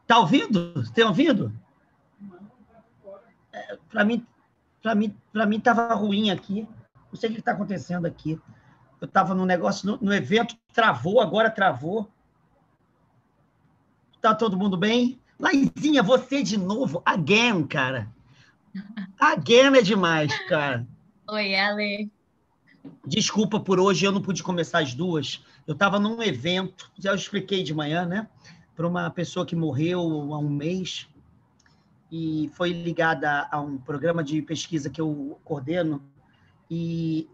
Tá ouvindo? Tem ouvido? Para mim estava ruim aqui. Não sei o que está acontecendo aqui. Eu estava no negócio, no evento, travou, agora travou. Tá todo mundo bem? Laizinha, você de novo, again, cara. Again é demais, cara. Oi, Ale. Desculpa por hoje, eu não pude começar às 2. Eu estava num evento, já expliquei de manhã, né? Para uma pessoa que morreu há um mês e foi ligada a um programa de pesquisa que eu coordeno e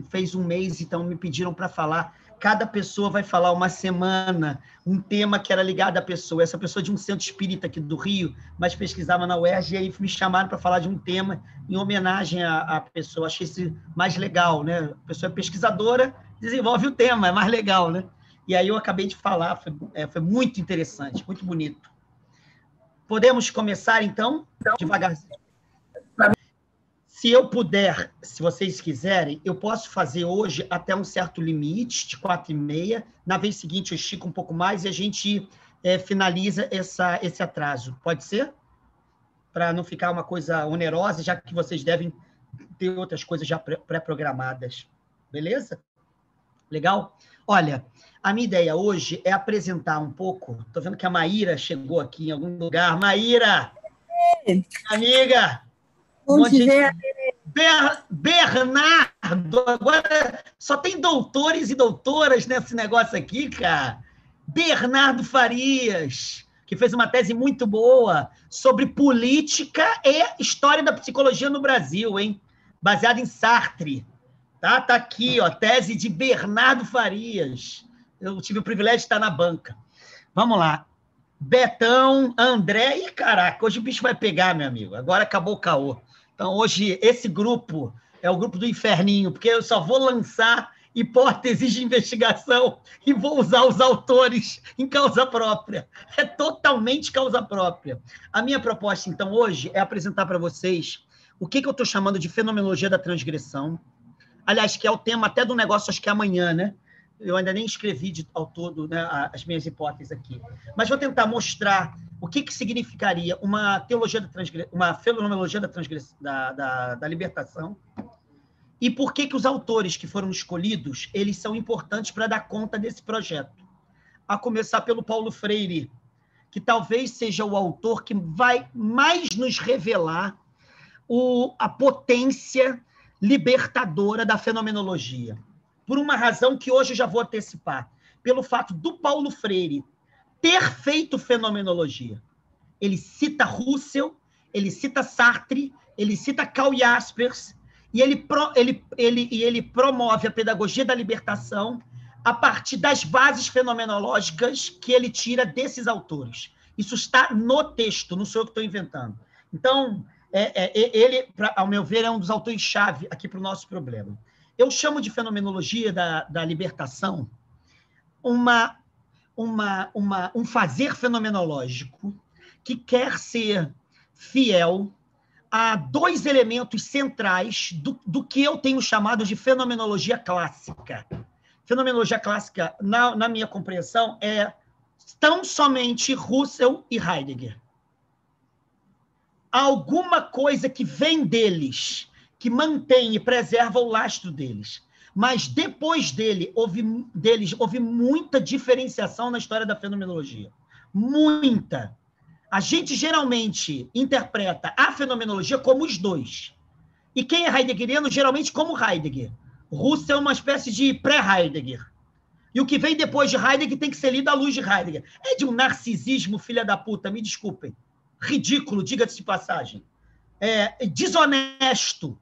fez um mês, então me pediram para falar. Cada pessoa vai falar uma semana, um tema que era ligado à pessoa. Essa pessoa de um centro espírita aqui do Rio, mas pesquisava na UERJ, e aí me chamaram para falar de um tema em homenagem à pessoa. Achei isso mais legal, né? A pessoa é pesquisadora, desenvolve o tema, é mais legal, né? E aí eu acabei de falar, foi muito interessante, muito bonito. Podemos começar, então, devagarzinho? Se eu puder, se vocês quiserem, eu posso fazer hoje até um certo limite, de 4h30. Na vez seguinte, eu estico um pouco mais e a gente finaliza esse atraso. Pode ser? Para não ficar uma coisa onerosa, já que vocês devem ter outras coisas já pré-programadas. Beleza? Legal? Olha, a minha ideia hoje é apresentar um pouco. Estou vendo que a Maíra chegou aqui em algum lugar. Maíra! Amiga! Bom dia. Bernardo, agora só tem doutores e doutoras nesse negócio aqui, cara. Bernardo Farias, que fez uma tese muito boa sobre política e história da psicologia no Brasil, hein? Baseada em Sartre. Tá aqui, ó, tese de Bernardo Farias. Eu tive o privilégio de estar na banca. Vamos lá. Betão, André, e caraca, hoje o bicho vai pegar, meu amigo. Agora acabou o caô. Então, hoje, esse grupo é o grupo do inferninho, porque eu só vou lançar hipóteses de investigação e vou usar os autores em causa própria. É totalmente causa própria. A minha proposta, então, hoje, é apresentar para vocês o que eu estou chamando de fenomenologia da transgressão. Aliás, que é o tema até do negócio, acho que é amanhã, né? Eu ainda nem escrevi ao todo, né, as minhas hipóteses aqui. Mas vou tentar mostrar o que significaria uma teologia uma fenomenologia da libertação e por que os autores que foram escolhidos eles são importantes para dar conta desse projeto. A começar pelo Paulo Freire, que talvez seja o autor que vai mais nos revelar a potência libertadora da fenomenologia. Por uma razão que hoje eu já vou antecipar, pelo fato do Paulo Freire ter feito fenomenologia. Ele cita Russell, ele cita Sartre, ele cita Karl Jaspers, e ele promove a pedagogia da libertação a partir das bases fenomenológicas que ele tira desses autores. Isso está no texto, não sou eu que estou inventando. Então, ele, ao meu ver, é um dos autores-chave aqui para o nosso problema. Eu chamo de fenomenologia da libertação um fazer fenomenológico que quer ser fiel a dois elementos centrais do que eu tenho chamado de fenomenologia clássica. Fenomenologia clássica, na minha compreensão, é tão somente Russell e Heidegger. Há alguma coisa que vem deles, que mantém e preserva o lastro deles. Mas depois deles, houve muita diferenciação na história da fenomenologia. Muita. A gente geralmente interpreta a fenomenologia como os dois. E quem é heideggeriano, geralmente como Heidegger. Russell é uma espécie de pré-Heidegger. E o que vem depois de Heidegger tem que ser lido à luz de Heidegger. É de um narcisismo, filha da puta, me desculpem. Ridículo, diga-se de passagem. Desonesto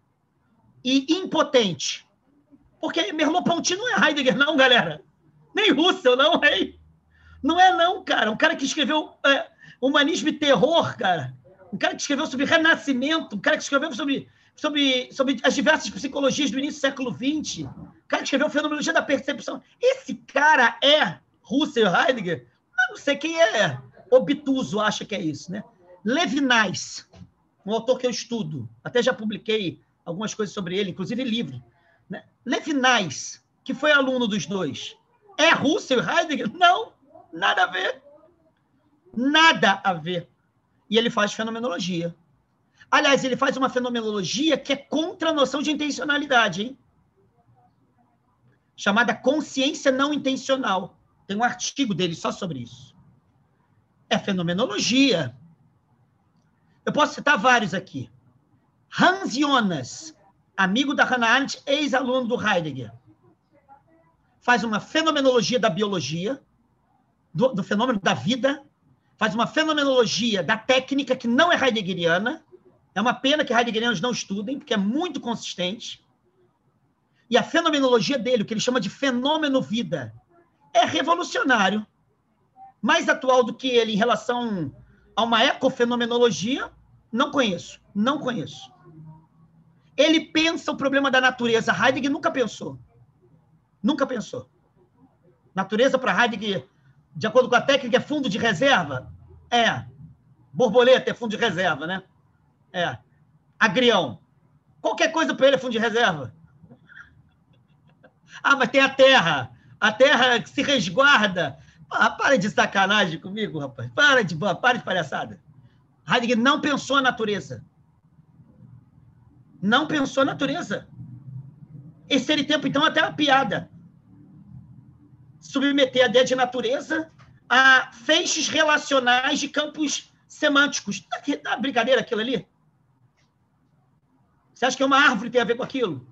e impotente. Porque Merleau-Ponty não é Heidegger, não, galera. Nem Russell, não, hein? Não é, não, cara. Um cara que escreveu Humanismo e Terror, cara. Um cara que escreveu sobre Renascimento. Um cara que escreveu sobre as diversas psicologias do início do século XX. Um cara que escreveu Fenomenologia da Percepção. Esse cara é Russell e Heidegger? Eu não sei quem é obtuso, acha que é isso, né? Levinas, um autor que eu estudo. Até já publiquei algumas coisas sobre ele, inclusive livro. Né? Levinas, que foi aluno dos dois. É Russell e Heidegger? Não, nada a ver. Nada a ver. E ele faz fenomenologia. Aliás, ele faz uma fenomenologia que é contra a noção de intencionalidade, hein? Chamada consciência não intencional. Tem um artigo dele só sobre isso. É fenomenologia. Eu posso citar vários aqui. Hans Jonas, amigo da Hannah Arendt, ex-aluno do Heidegger, faz uma fenomenologia da biologia, do fenômeno da vida, faz uma fenomenologia da técnica que não é heideggeriana. É uma pena que heideggerianos não estudem, porque é muito consistente. E a fenomenologia dele, o que ele chama de fenômeno-vida, é revolucionário. Mais atual do que ele em relação a uma ecofenomenologia, não conheço. Ele pensa o problema da natureza. Heidegger nunca pensou. Natureza para Heidegger, de acordo com a técnica, é fundo de reserva? É. Borboleta é fundo de reserva, né? É. Agrião. Qualquer coisa para ele é fundo de reserva. Ah, mas tem a terra. A terra que se resguarda. Ah, para de sacanagem comigo, rapaz. Para de palhaçada. Heidegger não pensou a natureza. Esse seria tempo, então, até uma piada. Submeter a ideia de natureza a feixes relacionais de campos semânticos. Tá brincadeira aquilo ali? Você acha que uma árvore tem a ver com aquilo?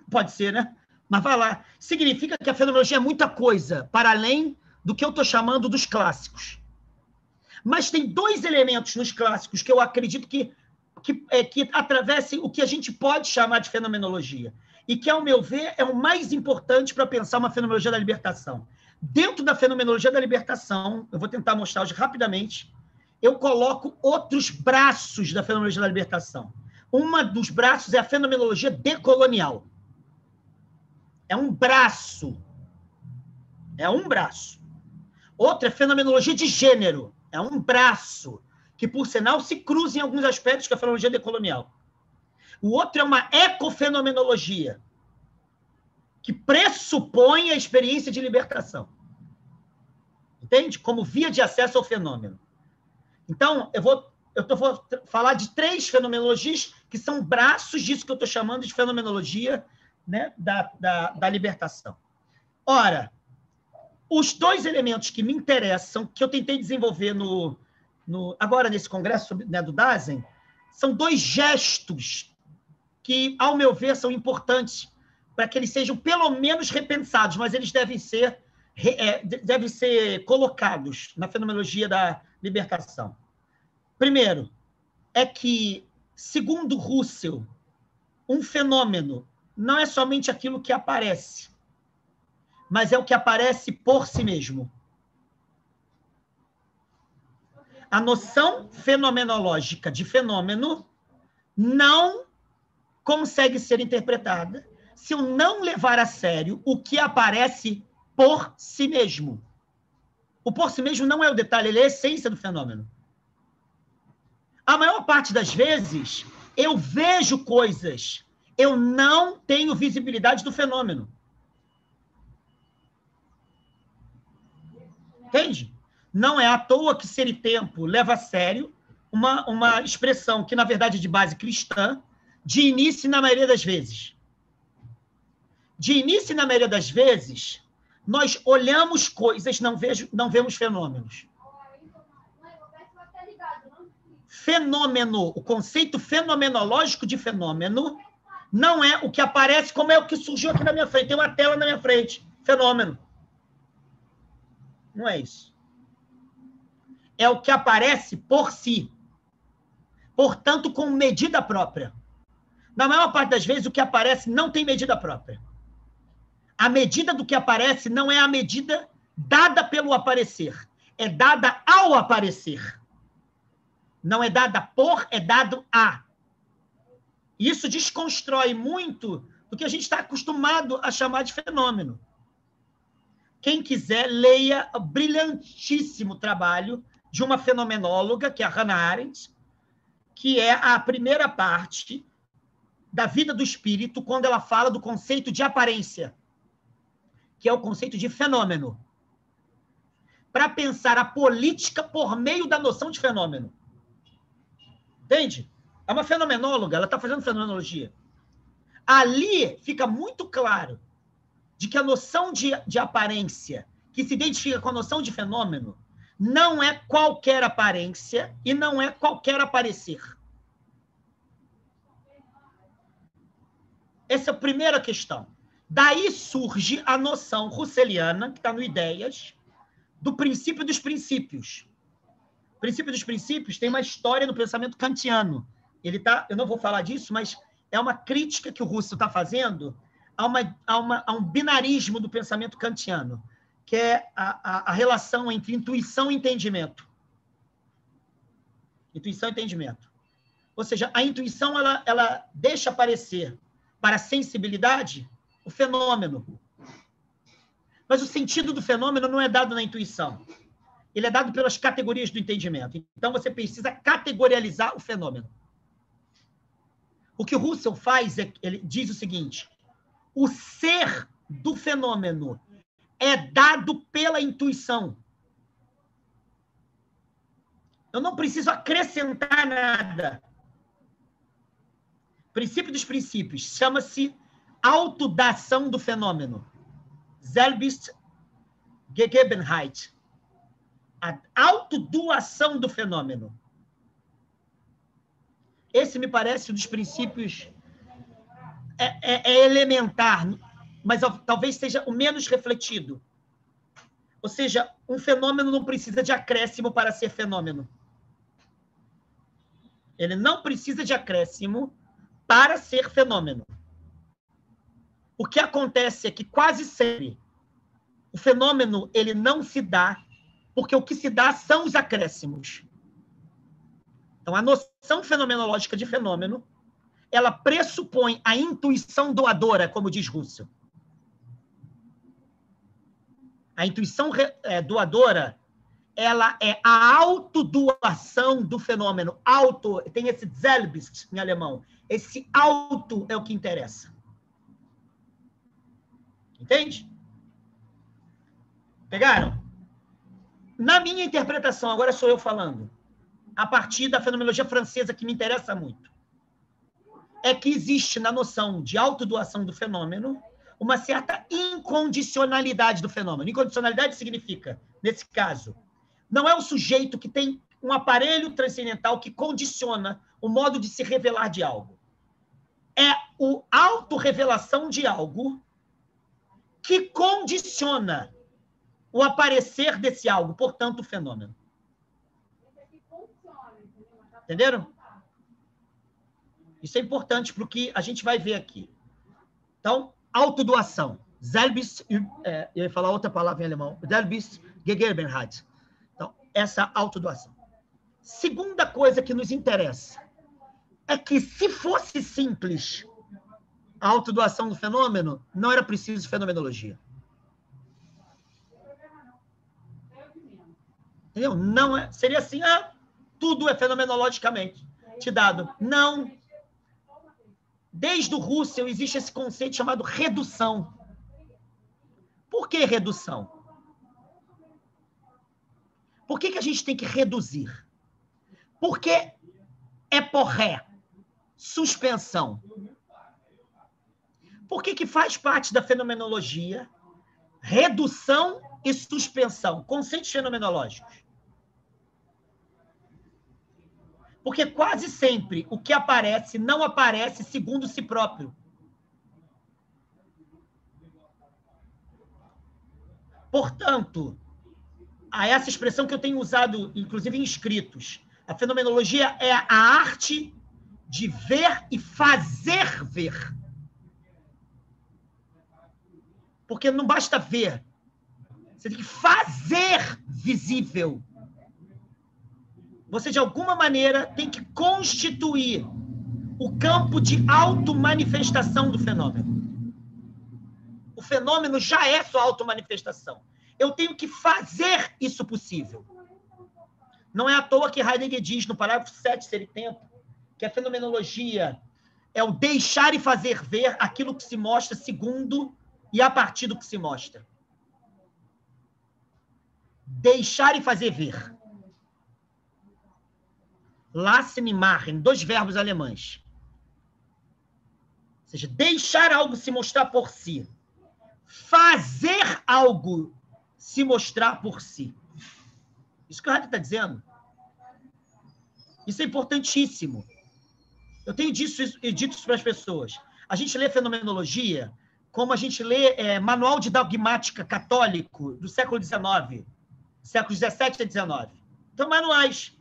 Pode ser, né? Mas vai lá. Significa que a fenomenologia é muita coisa, para além do que eu estou chamando dos clássicos. Mas tem dois elementos nos clássicos que eu acredito que atravessem o que a gente pode chamar de fenomenologia. E que, ao meu ver, é o mais importante para pensar uma fenomenologia da libertação. Dentro da fenomenologia da libertação, eu vou tentar mostrar hoje rapidamente, eu coloco outros braços da fenomenologia da libertação. Um dos braços é a fenomenologia decolonial. É um braço. Outro é fenomenologia de gênero. É um braço, que, por sinal, se cruza em alguns aspectos com a fenomenologia decolonial. O outro é uma ecofenomenologia, que pressupõe a experiência de libertação. Entende? Como via de acesso ao fenômeno. Então, eu vou falar de 3 fenomenologias que são braços disso que eu estou chamando de fenomenologia, né, da libertação. Ora, os 2 elementos que me interessam, que eu tentei desenvolver agora nesse congresso, né, do Dasein, são 2 gestos que, ao meu ver, são importantes para que eles sejam pelo menos repensados, mas eles devem ser colocados na fenomenologia da libertação. Primeiro, é que, segundo Russell, um fenômeno não é somente aquilo que aparece, mas é o que aparece por si mesmo. A noção fenomenológica de fenômeno não consegue ser interpretada se eu não levar a sério o que aparece por si mesmo. O por si mesmo não é o detalhe, ele é a essência do fenômeno. A maior parte das vezes, eu vejo coisas, eu não tenho visibilidade do fenômeno. Entende? Não é à toa que Ser e Tempo leva a sério uma expressão que, na verdade, é de base cristã, de início na maioria das vezes. De início na maioria das vezes, nós olhamos coisas, não vemos fenômenos. Fenômeno, o conceito fenomenológico de fenômeno, não é o que aparece, como é o que surgiu aqui na minha frente. Tem uma tela na minha frente. Fenômeno. Não é isso. É o que aparece por si. Portanto, com medida própria. Na maior parte das vezes, o que aparece não tem medida própria. A medida do que aparece não é a medida dada pelo aparecer. É dada ao aparecer. Não é dada por, é dado a. Isso desconstrói muito do que a gente está acostumado a chamar de fenômeno. Quem quiser, leia o brilhantíssimo trabalho de uma fenomenóloga, que é a Hannah Arendt, que é a primeira parte da vida do espírito, quando ela fala do conceito de aparência, que é o conceito de fenômeno. para pensar a política por meio da noção de fenômeno. Entende? É uma fenomenóloga, ela está fazendo fenomenologia. Ali fica muito claro de que a noção de aparência, que se identifica com a noção de fenômeno, não é qualquer aparência e não é qualquer aparecer. Essa é a primeira questão. Daí surge a noção russeliana, que está no Ideias, do princípio dos princípios. O princípio dos princípios tem uma história no pensamento kantiano. Eu não vou falar disso, mas é uma crítica que o Russell está fazendo a um binarismo do pensamento kantiano, que é a relação entre intuição e entendimento. Intuição e entendimento. Ou seja, a intuição ela deixa aparecer para a sensibilidade o fenômeno. Mas o sentido do fenômeno não é dado na intuição. Ele é dado pelas categorias do entendimento. Então, você precisa categorializar o fenômeno. O que o Russell faz, ele diz o seguinte: o ser do fenômeno é dado pela intuição. Eu não preciso acrescentar nada. O princípio dos princípios chama-se autodação do fenômeno. Selbstgegebenheit. A autodoação do fenômeno. Esse me parece um dos princípios elementar, mas talvez seja o menos refletido. Ou seja, um fenômeno não precisa de acréscimo para ser fenômeno. Ele não precisa de acréscimo para ser fenômeno. O que acontece é que quase sempre o fenômeno ele não se dá, porque o que se dá são os acréscimos. Então, a noção fenomenológica de fenômeno, ela pressupõe a intuição doadora, como diz Russell. A intuição doadora, ela é a autodoação do fenômeno. Auto, tem esse Selbst em alemão. Esse auto é o que interessa. Entende? Pegaram? Na minha interpretação, agora sou eu falando, a partir da fenomenologia francesa, que me interessa muito, é que existe na noção de autodoação do fenômeno uma certa incondicionalidade do fenômeno. Incondicionalidade significa, nesse caso, não é o sujeito que tem um aparelho transcendental que condiciona o modo de se revelar de algo. É a autorrevelação de algo que condiciona o aparecer desse algo, portanto, o fenômeno. Entenderam? Isso é importante para o que a gente vai ver aqui. Então, autodoação. Selbst, eu ia falar outra palavra em alemão. Selbstgegebenheit. Então, essa autodoação. Segunda coisa que nos interessa é que, se fosse simples a autodoação do fenômeno, não era preciso fenomenologia. Entendeu? Não é, seria assim, tudo é fenomenologicamente te dado. Não. Desde o Russell existe esse conceito chamado redução. Por que redução? Por que a gente tem que reduzir? Porque é porré, suspensão. Por que faz parte da fenomenologia redução e suspensão, conceitos fenomenológicos? Porque quase sempre o que aparece não aparece segundo si próprio. Portanto, a essa expressão que eu tenho usado, inclusive em escritos, a fenomenologia é a arte de ver e fazer ver. Porque não basta ver, você tem que fazer visível. Você, de alguma maneira, tem que constituir o campo de automanifestação do fenômeno. O fenômeno já é sua automanifestação. Eu tenho que fazer isso possível. Não é à toa que Heidegger diz, no parágrafo 7, Ser e Tempo, que a fenomenologia é o deixar e fazer ver aquilo que se mostra segundo e a partir do que se mostra. Deixar e fazer ver. Lassen e machen, 2 verbos alemães. Ou seja, deixar algo se mostrar por si. Fazer algo se mostrar por si. Isso que o Heidegger está dizendo. Isso é importantíssimo. Eu tenho dito isso para as pessoas. A gente lê fenomenologia como a gente lê manual de dogmática católico do século XIX, século XVII a XIX. Então, manuais.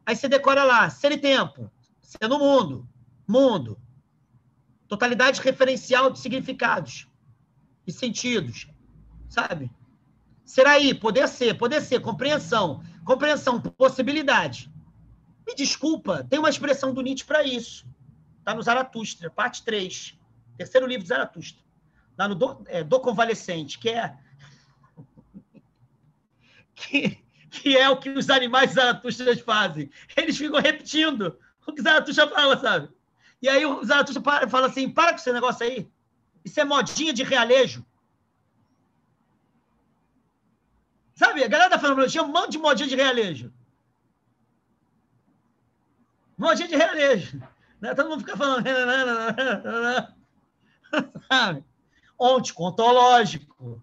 Aí você decora lá, ser e tempo, ser no mundo, mundo, totalidade referencial de significados e sentidos, sabe? Ser aí, poder ser, compreensão, possibilidade. Me desculpa, tem uma expressão do Nietzsche para isso. Está no Zaratustra, parte 3, terceiro livro de Zaratustra. Lá no Do Convalescente, que é o que os animais Zaratustras fazem. Eles ficam repetindo o que Zaratustra fala, sabe? E aí o Zaratustra fala assim, para com esse negócio aí. Isso é modinha de realejo. Sabe? A galera da fenomenologia é um monte de modinha de realejo. Modinha de realejo. Né? Todo mundo fica falando... Sabe? Onticontológico.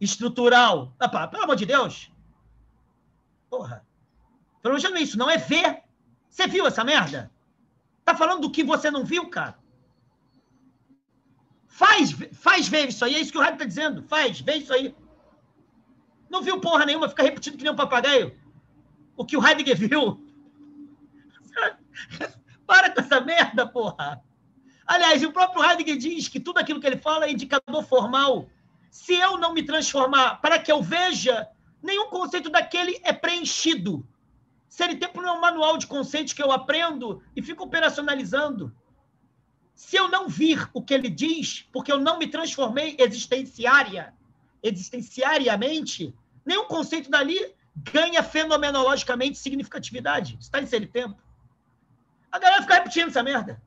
Estrutural. Pelo amor de Deus. Porra. Fenomenologia não é isso, não. É ver. Você viu essa merda? Tá falando do que você não viu, cara? Faz ver isso aí. É isso que o Heidegger tá dizendo. Vê isso aí. Não viu porra nenhuma, fica repetindo que nem um papagaio o que o Heidegger viu. Para com essa merda, porra. Aliás, o próprio Heidegger diz que tudo aquilo que ele fala é indicador formal. Se eu não me transformar para que eu veja, nenhum conceito daquele é preenchido. Ser e tempo não é um manual de conceitos que eu aprendo e fico operacionalizando. Se eu não vir o que ele diz, porque eu não me transformei existenciariamente, nenhum conceito dali ganha fenomenologicamente significatividade. Isso está em ser e tempo. A galera fica repetindo essa merda.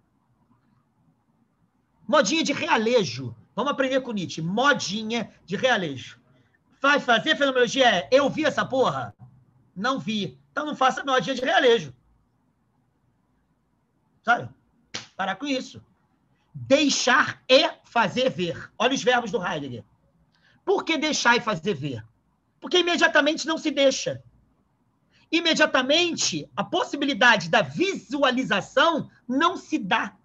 Modinha de realejo. Vamos aprender com Nietzsche. Modinha de realejo. Fazer fenomenologia é, eu vi essa porra? Não vi. Então não faça modinha de realejo. Sabe? Parar com isso. Deixar e fazer ver. Olha os verbos do Heidegger. Por que deixar e fazer ver? Porque imediatamente não se deixa. Imediatamente, a possibilidade da visualização não se dá.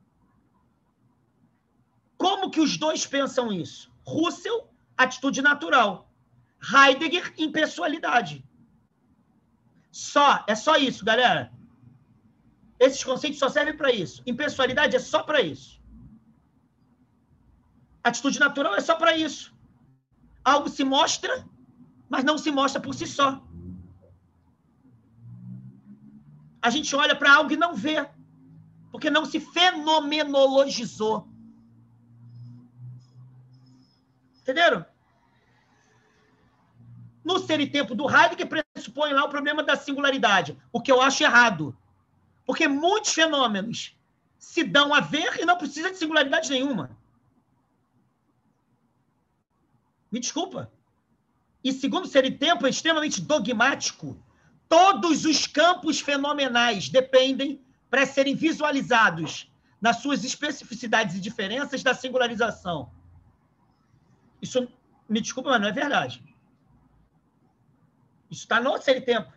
Como que os dois pensam isso? Russell, atitude natural. Heidegger, impessoalidade. É só isso, galera. Esses conceitos só servem para isso. Impessoalidade é só para isso. Atitude natural é só para isso. Algo se mostra, mas não se mostra por si só. A gente olha para algo e não vê, porque não se fenomenologizou. Entenderam? No Ser e Tempo do Heidegger pressupõe lá o problema da singularidade, o que eu acho errado. Porque muitos fenômenos se dão a ver e não precisa de singularidade nenhuma. Me desculpa. E segundo Ser e Tempo é extremamente dogmático. Todos os campos fenomenais dependem, para serem visualizados nas suas especificidades e diferenças, da singularização. Isso, me desculpa, mas não é verdade. Isso está no Ser e Tempo.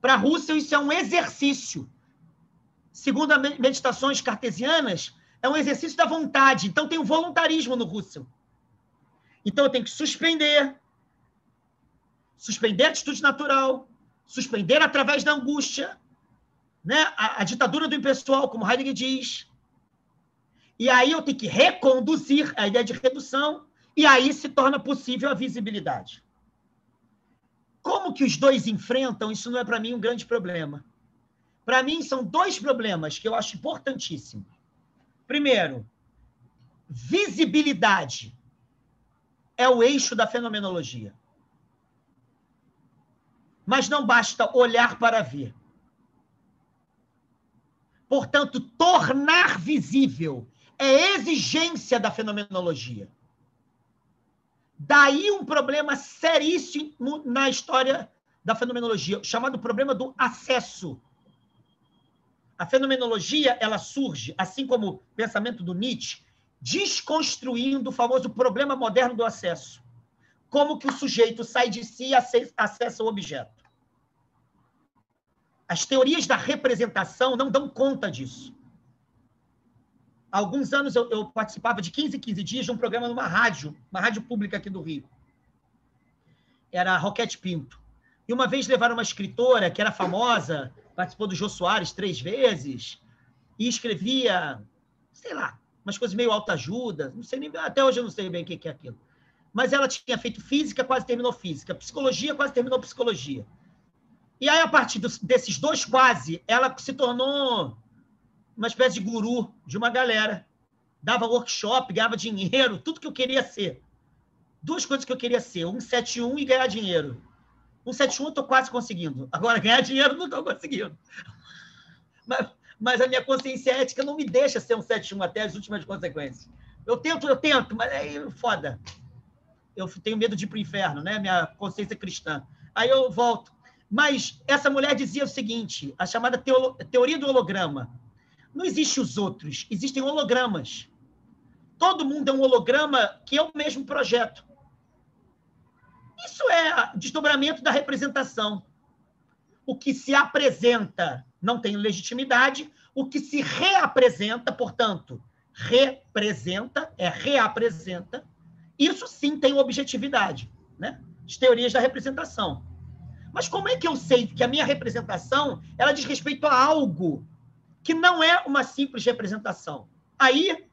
Para Russell, isso é um exercício. Segundo as meditações cartesianas, é um exercício da vontade. Então, tem o voluntarismo no Russell. Então, eu tenho que suspender a atitude natural, suspender através da angústia, né? A ditadura do impessoal, como Heidegger diz. E aí eu tenho que reconduzir a ideia de redução, e aí se torna possível a visibilidade. Como que os dois enfrentam, isso não é para mim um grande problema. Para mim, são 2 problemas que eu acho importantíssimos. Primeiro, visibilidade é o eixo da fenomenologia. Mas não basta olhar para ver. Portanto, tornar visível é exigência da fenomenologia. Daí um problema seríssimo na história da fenomenologia, chamado problema do acesso. A fenomenologia, ela surge, assim como o pensamento do Nietzsche, desconstruindo o famoso problema moderno do acesso. Como que o sujeito sai de si e acessa o objeto. As teorias da representação não dão conta disso. Há alguns anos eu participava de 15 em 15 dias de um programa numa rádio pública aqui do Rio. Era a Roquete Pinto. E uma vez levaram uma escritora que era famosa, participou do Jô Soares 3 vezes, e escrevia, sei lá, umas coisas meio autoajuda, não sei nem, até hoje eu não sei bem o que é aquilo. Mas ela tinha feito física, quase terminou física, psicologia, quase terminou psicologia. E aí, a partir desses dois quase, ela se tornou uma espécie de guru de uma galera. Dava workshop, ganhava dinheiro, tudo que eu queria ser. Duas coisas que eu queria ser, 171 e ganhar dinheiro. 171 eu estou quase conseguindo. Agora, ganhar dinheiro não estou conseguindo. Mas a minha consciência ética não me deixa ser 171 até as últimas consequências. Eu tento, mas é foda. Eu tenho medo de ir para o inferno, né? Minha consciência cristã. Aí eu volto. Mas essa mulher dizia o seguinte, a chamada teoria do holograma. Não existem os outros, existem hologramas. Todo mundo é um holograma que é o mesmo projeto. Isso é desdobramento da representação. O que se apresenta não tem legitimidade, o que se reapresenta, portanto, reapresenta, isso sim tem objetividade, né? As teorias da representação. Mas como é que eu sei que a minha representação ela diz respeito a algo que não é uma simples representação? Aí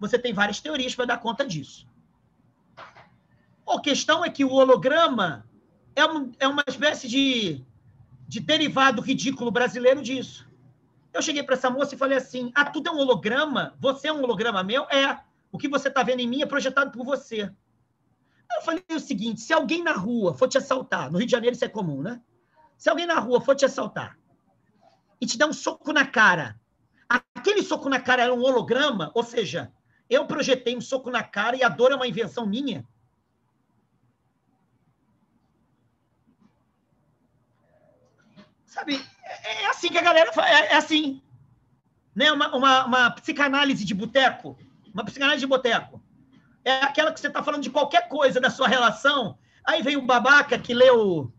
você tem várias teorias para dar conta disso. A questão é que o holograma é uma espécie de derivado ridículo brasileiro disso. Eu cheguei para essa moça e falei assim, tudo é um holograma? Você é um holograma meu? É. O que você está vendo em mim é projetado por você. Aí eu falei o seguinte, se alguém na rua for te assaltar, no Rio de Janeiro isso é comum, né? Se alguém na rua for te assaltar e te dar um soco na cara, aquele soco na cara era um holograma, ou seja, eu projetei um soco na cara e a dor é uma invenção minha? Sabe, é assim que a galera faz, é assim. Né? Uma psicanálise de boteco, uma psicanálise de boteco. É aquela que você está falando de qualquer coisa da sua relação, aí vem um babaca que leu...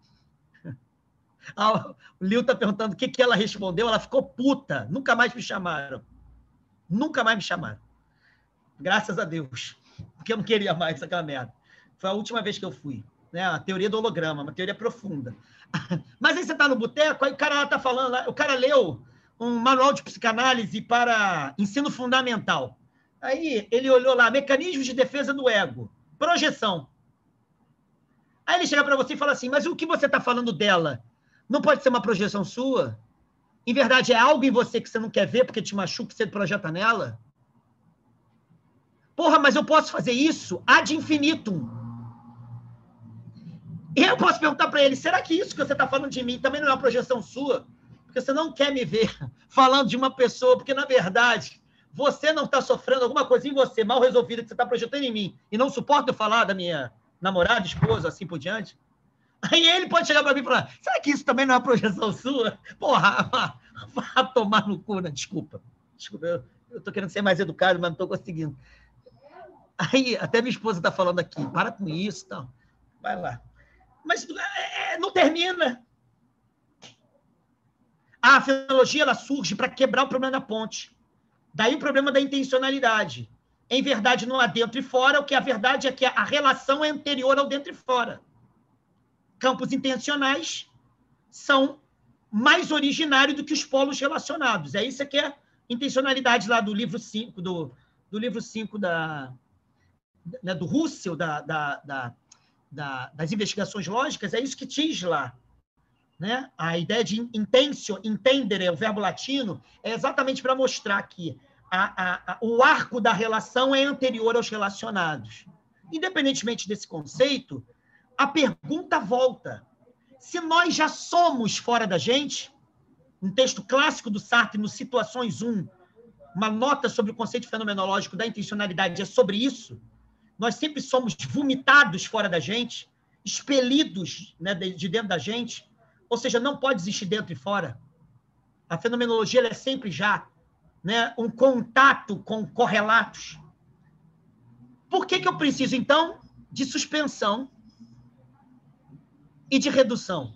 O Lil está perguntando o que ela respondeu, ela ficou puta, nunca mais me chamaram. Nunca mais me chamaram. Graças a Deus. Porque eu não queria mais aquela merda. Foi a última vez que eu fui. Né? A teoria do holograma, uma teoria profunda. Mas aí você está no boteco, aí o cara está falando, o cara leu um manual de psicanálise para ensino fundamental. Aí ele olhou lá, mecanismos de defesa do ego, projeção. Aí ele chega para você e fala assim, mas o que você está falando dela não pode ser uma projeção sua? Em verdade, é algo em você que você não quer ver porque te machuca, que você projeta nela? Porra, mas eu posso fazer isso ad infinitum. E eu posso perguntar para ele, será que isso que você está falando de mim também não é uma projeção sua? Porque você não quer me ver falando de uma pessoa, porque, na verdade, você não está sofrendo alguma coisa em você mal resolvida que você está projetando em mim e não suporta eu falar da minha namorada, esposa, assim por diante? Aí ele pode chegar para mim e falar, será que isso também não é uma projeção sua? Porra, vá tomar no cu, né? Desculpa, eu estou querendo ser mais educado, mas não estou conseguindo. Aí até minha esposa está falando aqui, para com isso e tal. Vai lá. Mas não termina. A fenomenologia ela surge para quebrar o problema da ponte. Daí o problema da intencionalidade. Em verdade, não há dentro e fora, o que a verdade é que a relação é anterior ao dentro e fora. Campos intencionais são mais originários do que os polos relacionados. É isso que é intencionalidade lá do livro 5, do livro 5 do Russell, das investigações lógicas, é isso que diz lá. Né? A ideia de intentio, intendere, o verbo latino, é exatamente para mostrar que o arco da relação é anterior aos relacionados. Independentemente desse conceito, a pergunta volta. Se nós já somos fora da gente, um texto clássico do Sartre, no Situações 1, uma nota sobre o conceito fenomenológico da intencionalidade é sobre isso, Nós sempre somos vomitados fora da gente, expelidos, né, de dentro da gente. Ou seja, não pode existir dentro e fora. A fenomenologia ela é sempre já, né, um contato com correlatos. Por que eu preciso, então, de suspensão e de redução?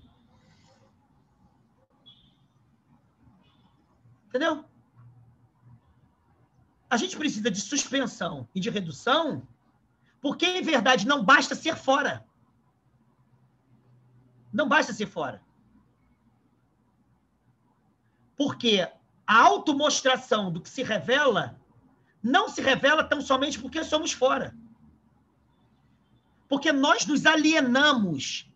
Entendeu? A gente precisa de suspensão e de redução porque, em verdade, não basta ser fora. Não basta ser fora. Porque a automostração do que se revela não se revela tão somente porque somos fora. Porque nós nos alienamos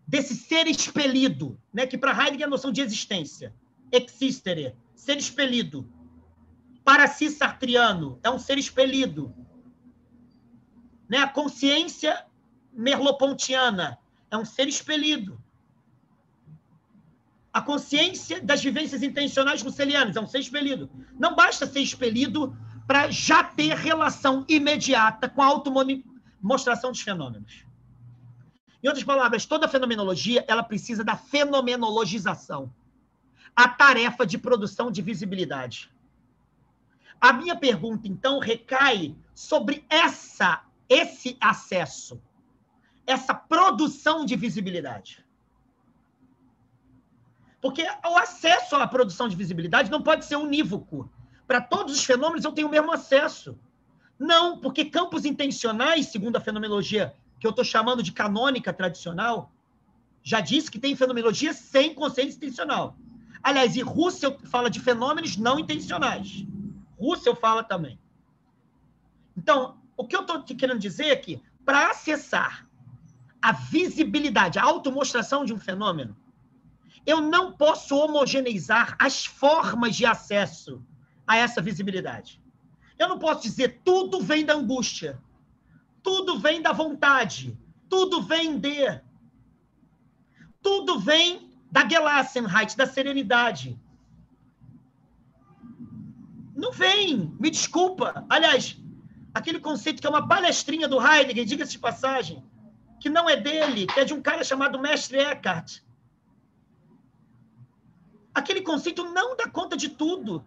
desse ser expelido, né, que para Heidegger é a noção de existência. Existere, ser expelido. Para si, sartriano, é um ser expelido. Né? A consciência merleau-pontiana é um ser expelido. A consciência das vivências intencionais russelianas é um ser expelido. Não basta ser expelido para já ter relação imediata com a automostração dos fenômenos. Em outras palavras, toda fenomenologia ela precisa da fenomenologização, a tarefa de produção de visibilidade. A minha pergunta, então, recai sobre esse acesso, essa produção de visibilidade. Porque o acesso à produção de visibilidade não pode ser unívoco. Para todos os fenômenos eu tenho o mesmo acesso. Não, porque campos intencionais, segundo a fenomenologia que eu estou chamando de canônica tradicional, já disse que tem fenomenologia sem consciência intencional. Aliás, e Russell fala de fenômenos não intencionais. Russell fala também. Então, o que eu estou querendo dizer é que, para acessar a visibilidade, a automostração de um fenômeno, eu não posso homogeneizar as formas de acesso a essa visibilidade. Eu não posso dizer tudo vem da angústia, tudo vem da vontade, tudo vem da Gelassenheit, da serenidade. Não vem, me desculpa. Aliás, aquele conceito que é uma palestrinha do Heidegger, diga-se de passagem, que não é dele, que é de um cara chamado Mestre Eckhart. Aquele conceito não dá conta de tudo.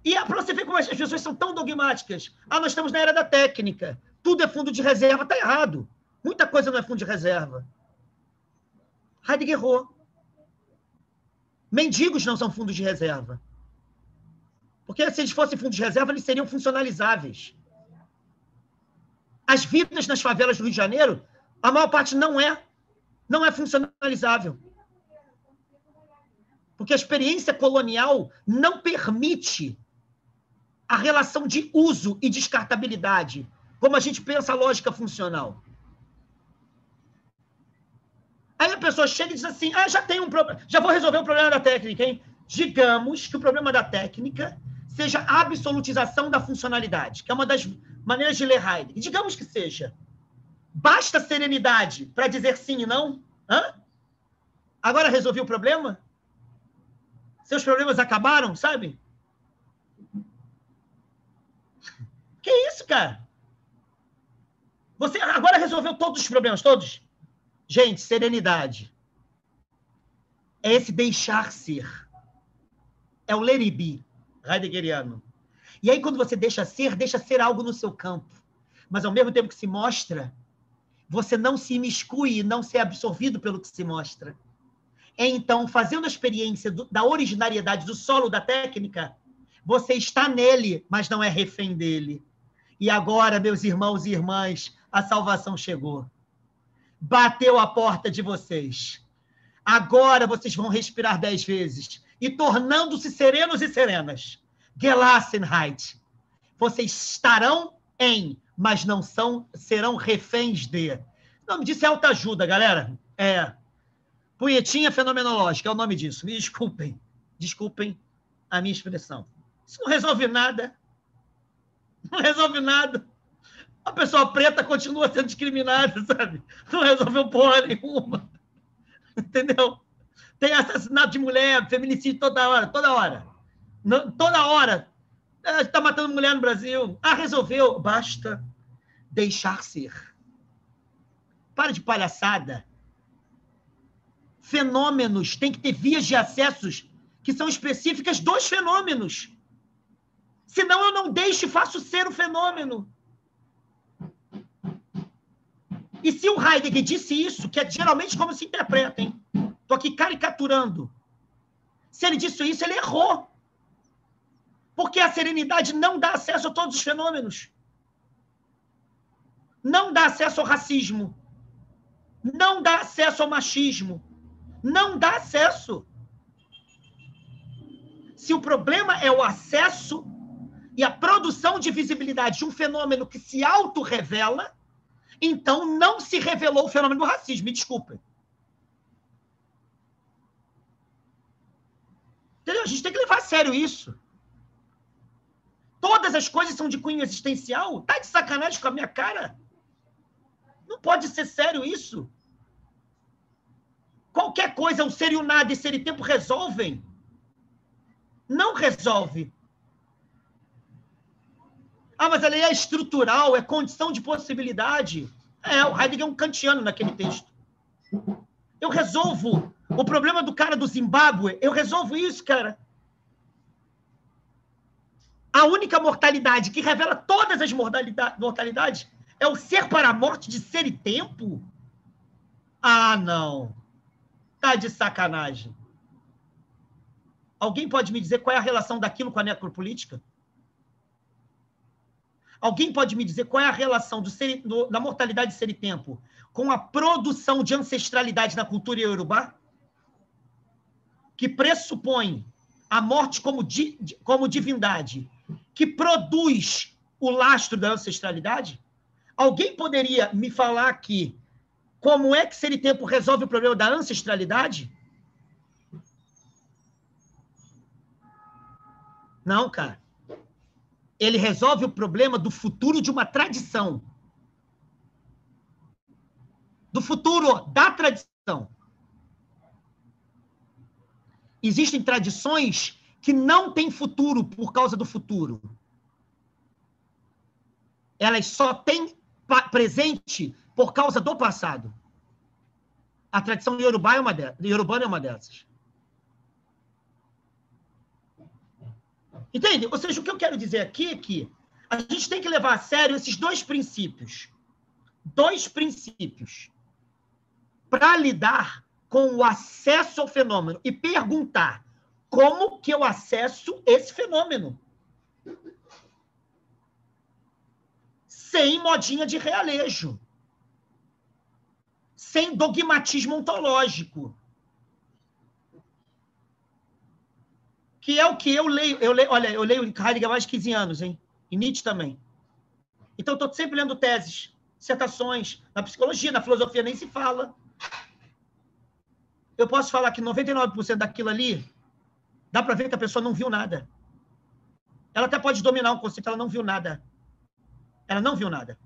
E para você ver como as pessoas são tão dogmáticas. Nós estamos na era da técnica. Tudo é fundo de reserva. Está errado. Muita coisa não é fundo de reserva. Heidegger errou. Mendigos não são fundos de reserva. Porque se eles fossem fundos de reserva, eles seriam funcionalizáveis. As vidas nas favelas do Rio de Janeiro, a maior parte não é funcionalizável. Porque a experiência colonial não permite a relação de uso e descartabilidade, como a gente pensa a lógica funcional. Aí a pessoa chega e diz assim, já tem um problema, já vou resolver o problema da técnica, hein? Digamos que o problema da técnica seja a absolutização da funcionalidade, que é uma das maneiras de ler Heidegger. Digamos que seja. Basta serenidade para dizer sim e não? Agora resolvi o problema? Seus problemas acabaram, sabe? Que isso, cara? Você agora resolveu todos os problemas, todos? Gente, serenidade. É esse deixar ser. É o let it be, heideggeriano. E aí, quando você deixa ser algo no seu campo. Mas, ao mesmo tempo que se mostra, você não se imiscui, não ser absorvido pelo que se mostra. Então, fazendo a experiência da originariedade do solo da técnica, você está nele, mas não é refém dele. E agora, meus irmãos e irmãs, a salvação chegou. Bateu a porta de vocês. Agora vocês vão respirar 10 vezes. E tornando-se serenos e serenas. Gelassenheit. Vocês estarão mas não serão reféns de. O nome disso é autoajuda, galera. Punhetinha fenomenológica, é o nome disso. Me desculpem. Desculpem a minha expressão. Isso não resolve nada. Não resolve nada. A pessoa preta continua sendo discriminada, sabe? Não resolveu porra nenhuma. Entendeu? Tem assassinato de mulher, feminicídio toda hora. Toda hora. Está matando mulher no Brasil. Resolveu. Basta. deixar ser. Para de palhaçada. Fenômenos têm que ter vias de acessos que são específicas dos fenômenos. Senão eu não deixo e faço ser o fenômeno. E se o Heidegger disse isso, que é geralmente como se interpreta, hein? Estou aqui caricaturando. Se ele disse isso, ele errou. Porque a serenidade não dá acesso a todos os fenômenos. Não dá acesso ao racismo. Não dá acesso ao machismo. Não dá acesso. Se o problema é o acesso e a produção de visibilidade de um fenômeno que se autorrevela, então não se revelou o fenômeno do racismo. Me desculpe. Entendeu? A gente tem que levar a sério isso. Todas as coisas são de cunho existencial? Tá de sacanagem com a minha cara? Não pode ser sério isso. Qualquer coisa, o ser e o nada e ser e tempo resolvem. Não resolve. Ah, mas a lei é estrutural, é condição de possibilidade. O Heidegger é um kantiano naquele texto. Eu resolvo o problema do cara do Zimbábue, eu resolvo isso, cara. A única mortalidade que revela todas as mortalidades é o ser para a morte de ser e tempo? Ah, não. Tá de sacanagem. Alguém pode me dizer qual é a relação daquilo com a necropolítica? Alguém pode me dizer qual é a relação da mortalidade de ser e tempo com a produção de ancestralidade na cultura iorubá? Que pressupõe a morte como divindade, que produz o lastro da ancestralidade? Alguém poderia me falar aqui como é que ser e tempo resolve o problema da ancestralidade? Não, cara. Ele resolve o problema do futuro de uma tradição. Do futuro da tradição. Existem tradições que não têm futuro por causa do futuro. Elas só têm presente por causa do passado. A tradição iorubana é uma dessas. Entende? Ou seja, o que eu quero dizer aqui é que a gente tem que levar a sério esses dois princípios. Dois princípios. Para lidar com o acesso ao fenômeno e perguntar como que eu acesso esse fenômeno. Sem modinha de realejo. Sem dogmatismo ontológico. Que é o que eu leio. Olha, eu leio Heidegger há mais de 15 anos, hein? E Nietzsche também. Então, estou sempre lendo teses, dissertações, na psicologia, na filosofia, nem se fala. Eu posso falar que 99% daquilo ali, dá para ver que a pessoa não viu nada. Ela até pode dominar um conceito, ela não viu nada. Ela não viu nada.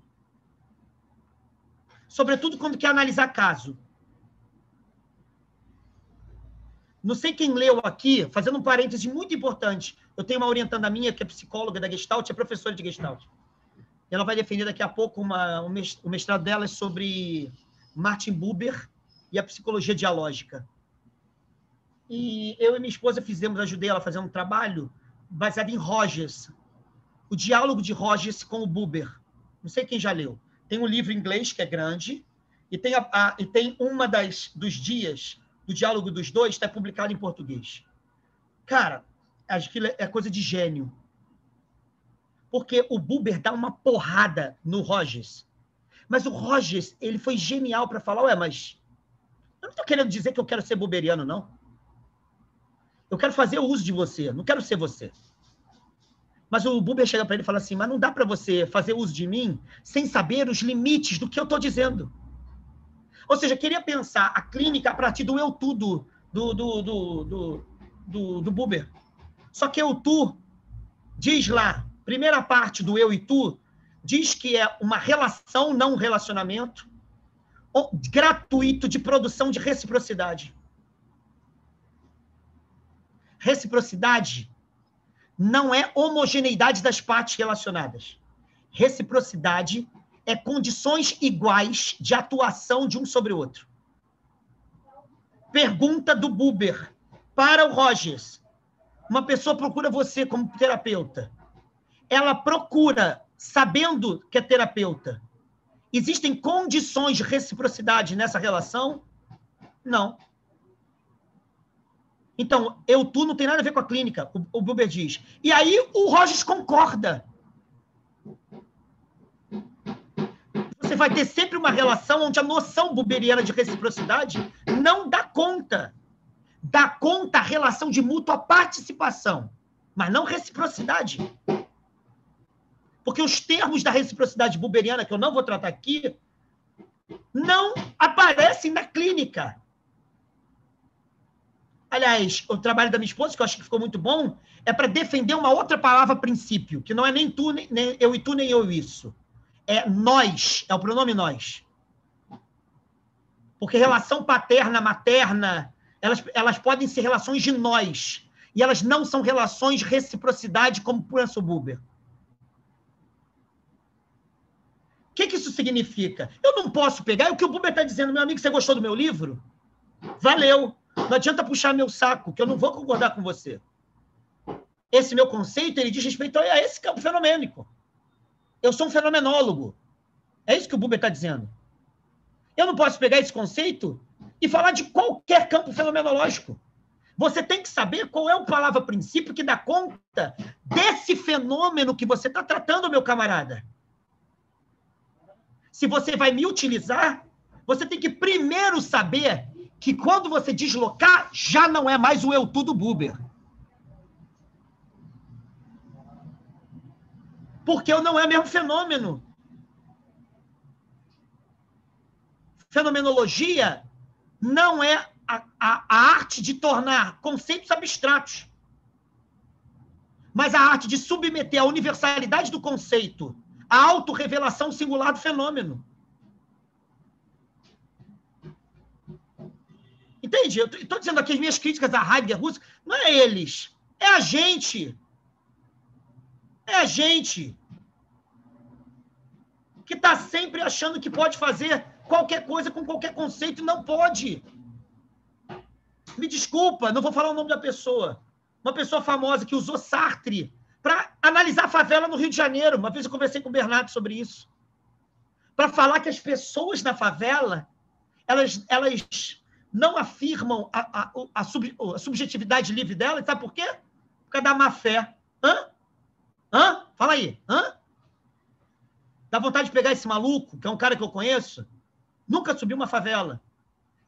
Sobretudo quando quer analisar caso. Não sei quem leu aqui, fazendo um parêntese muito importante. Eu tenho uma orientanda minha que é psicóloga da Gestalt, é professora de Gestalt. Ela vai defender daqui a pouco o mestrado dela sobre Martin Buber e a psicologia dialógica. E eu e minha esposa ajudei ela a fazer um trabalho baseado em Rogers. O diálogo de Rogers com o Buber. Não sei quem já leu. Tem um livro em inglês que é grande, e tem uma dos dias do diálogo dos dois, está publicado em português. Cara, acho que é coisa de gênio. Porque o Buber dá uma porrada no Rogers. Mas o Rogers, ele foi genial para falar, mas eu não estou querendo dizer que eu quero ser buberiano, não. Eu quero fazer uso de você, não quero ser você. Mas o Buber chega para ele e fala assim, mas não dá para você fazer uso de mim sem saber os limites do que eu estou dizendo. Ou seja, queria pensar a clínica a partir do eu tudo do Buber. Só que eu tu diz lá, primeira parte do eu e tu, diz que é uma relação, não um relacionamento, gratuito de produção de reciprocidade. Reciprocidade não é homogeneidade das partes relacionadas. Reciprocidade condições iguais de atuação de um sobre o outro. Pergunta do Buber para o Rogers. Uma pessoa procura você como terapeuta. Ela procura, sabendo que é terapeuta, existem condições de reciprocidade nessa relação? Não. Então, tu não tem nada a ver com a clínica, o Buber diz. E aí o Rogers concorda. Você vai ter sempre uma relação onde a noção buberiana de reciprocidade não dá conta. Dá conta a relação de mútua participação, mas não reciprocidade. Porque os termos da reciprocidade buberiana, que eu não vou tratar aqui, não aparecem na clínica. Aliás, o trabalho da minha esposa, que eu acho que ficou muito bom, é para defender uma outra palavra princípio, que não é nem tu, nem eu e tu, nem eu e isso. É nós, é o pronome nós. Porque relação paterna, materna, elas podem ser relações de nós, e elas não são relações de reciprocidade, como pensa o Buber. O que isso significa? Eu não posso pegar, é o que o Buber está dizendo, meu amigo, você gostou do meu livro? Valeu. Não adianta puxar meu saco, que eu não vou concordar com você. Esse meu conceito, ele diz respeito a esse campo fenomênico. Eu sou um fenomenólogo. É isso que o Buber está dizendo. Eu não posso pegar esse conceito e falar de qualquer campo fenomenológico. Você tem que saber qual é o palavra-princípio que dá conta desse fenômeno que você está tratando, meu camarada. Se você vai me utilizar, você tem que primeiro saber que quando você deslocar, já não é mais o eu-tu do Buber. Porque eu não é mesmo fenômeno. Fenomenologia não é a arte de tornar conceitos abstratos, mas a arte de submeter a universalidade do conceito à autorrevelação singular do fenômeno. Entende? Eu estou dizendo aqui as minhas críticas a Heidegger, Husserl, não é eles, é a gente. É a gente que está sempre achando que pode fazer qualquer coisa com qualquer conceito, e não pode. Me desculpa, não vou falar o nome da pessoa. Uma pessoa famosa que usou Sartre para analisar a favela no Rio de Janeiro. Uma vez eu conversei com o Bernardo sobre isso. Para falar que as pessoas na favela, elas não afirmam a subjetividade livre delas, sabe por quê? Por causa da má fé. Hã? Fala aí. Dá vontade de pegar esse maluco, que é um cara que eu conheço, nunca subiu uma favela,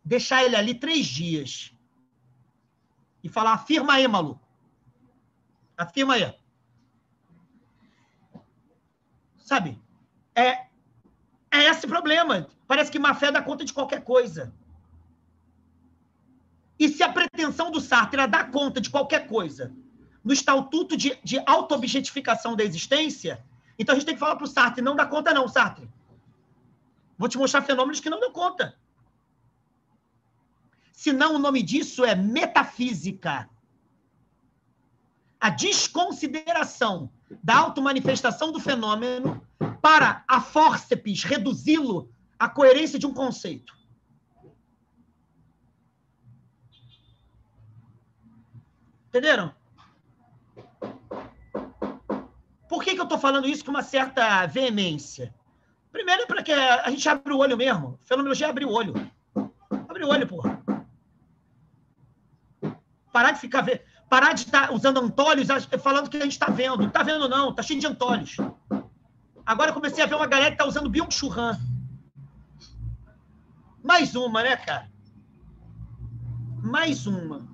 deixar ele ali 3 dias e falar, afirma aí, maluco. Afirma aí. Sabe? É esse problema. Parece que má fé dá conta de qualquer coisa. E se a pretensão do Sartre era dar conta de qualquer coisa, no estatuto de auto-objetificação da existência, então a gente tem que falar para o Sartre, não dá conta não, Sartre. Vou te mostrar fenômenos que não dão conta. Senão o nome disso é metafísica. A desconsideração da automanifestação do fenômeno para, a fórceps, reduzi-lo à coerência de um conceito. Entenderam? Por que eu estou falando isso com uma certa veemência? Primeiro, para que a gente abra o olho mesmo. Fenomenologia é abrir o olho. Abre o olho, porra. Parar de estar usando antolhos falando que a gente está vendo. Não está vendo, não. Está cheio de antolhos. Agora eu comecei a ver uma galera que está usando Byung-Chul Han. Mais uma, né, cara? Mais uma.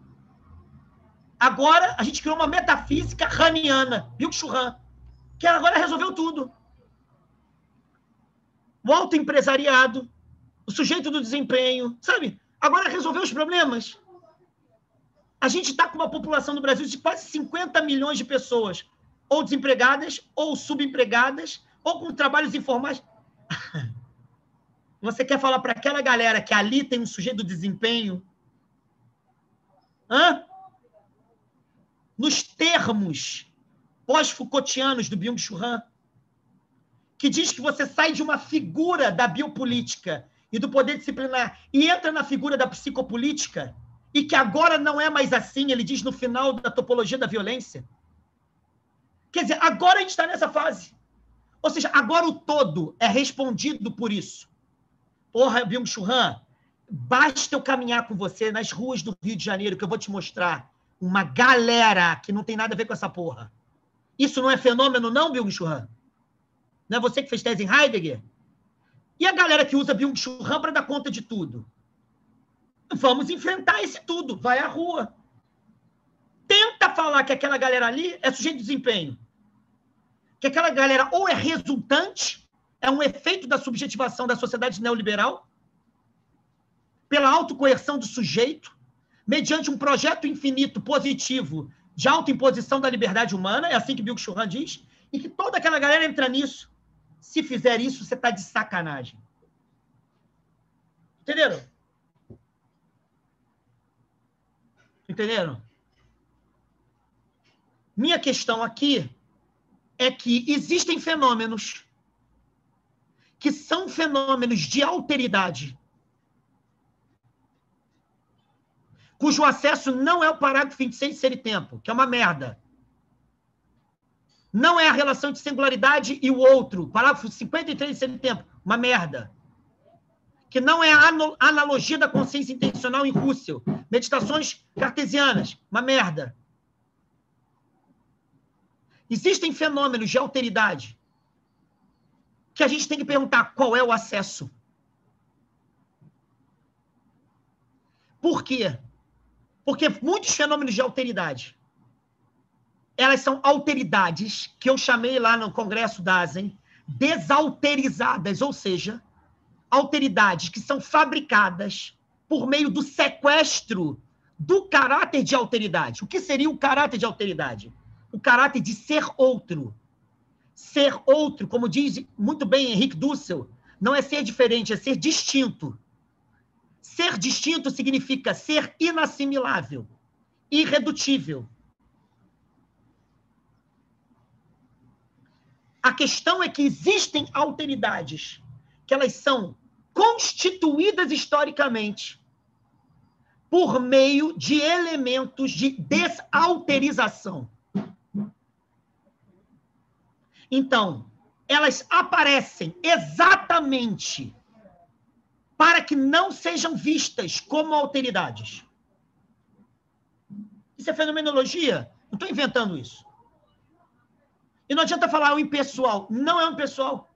Agora a gente criou uma metafísica raniana, Byung-Chul Han, que agora resolveu tudo. O autoempresariado, o sujeito do desempenho, sabe? Agora resolveu os problemas. A gente está com uma população no Brasil de quase 50 milhões de pessoas, ou desempregadas, ou subempregadas, ou com trabalhos informais. Você quer falar para aquela galera que ali tem um sujeito do desempenho? Nos termos pós-Foucaultianos do Byung-Chul Han, que diz que você sai de uma figura da biopolítica e do poder disciplinar e entra na figura da psicopolítica, e que agora não é mais assim, ele diz no final da topologia da violência. Quer dizer, agora a gente está nessa fase. Ou seja, agora o todo é respondido por isso. Porra, Byung-Chul Han, basta eu caminhar com você nas ruas do Rio de Janeiro, que eu vou te mostrar uma galera que não tem nada a ver com essa porra. Isso não é fenômeno, não, Byung-Chul Han? Não é você que fez tese em Heidegger? E a galera que usa Byung-Chul Han para dar conta de tudo? Vamos enfrentar esse tudo. Vai à rua. Tenta falar que aquela galera ali é sujeito de desempenho. Que aquela galera ou é resultante, é um efeito da subjetivação da sociedade neoliberal, pela autocoerção do sujeito, mediante um projeto infinito positivo de autoimposição da liberdade humana, é assim que Byung-Chul Han diz, e que toda aquela galera entra nisso. Se fizer isso, você está de sacanagem. Entenderam? Entenderam? Minha questão aqui é que existem fenômenos que são fenômenos de alteridade, cujo acesso não é o parágrafo 26 de Ser e Tempo, que é uma merda. Não é a relação de singularidade e o outro, parágrafo 53 de Ser e Tempo, uma merda. Que não é a analogia da consciência intencional em Husserl, meditações cartesianas, uma merda. Existem fenômenos de alteridade que a gente tem que perguntar qual é o acesso. Por quê? Porque muitos fenômenos de alteridade, elas são alteridades que eu chamei lá no Congresso da ASEM, desalterizadas, ou seja, alteridades que são fabricadas por meio do sequestro do caráter de alteridade. O que seria o caráter de alteridade? O caráter de ser outro. Ser outro, como diz muito bem Henrique Dussel, não é ser diferente, é ser distinto. Ser distinto significa ser inassimilável, irredutível. A questão é que existem alteridades que elas são constituídas historicamente por meio de elementos de desalterização. Então, elas aparecem exatamente para que não sejam vistas como alteridades. Isso é fenomenologia? Não estou inventando isso. E não adianta falar o impessoal. Não é um impessoal.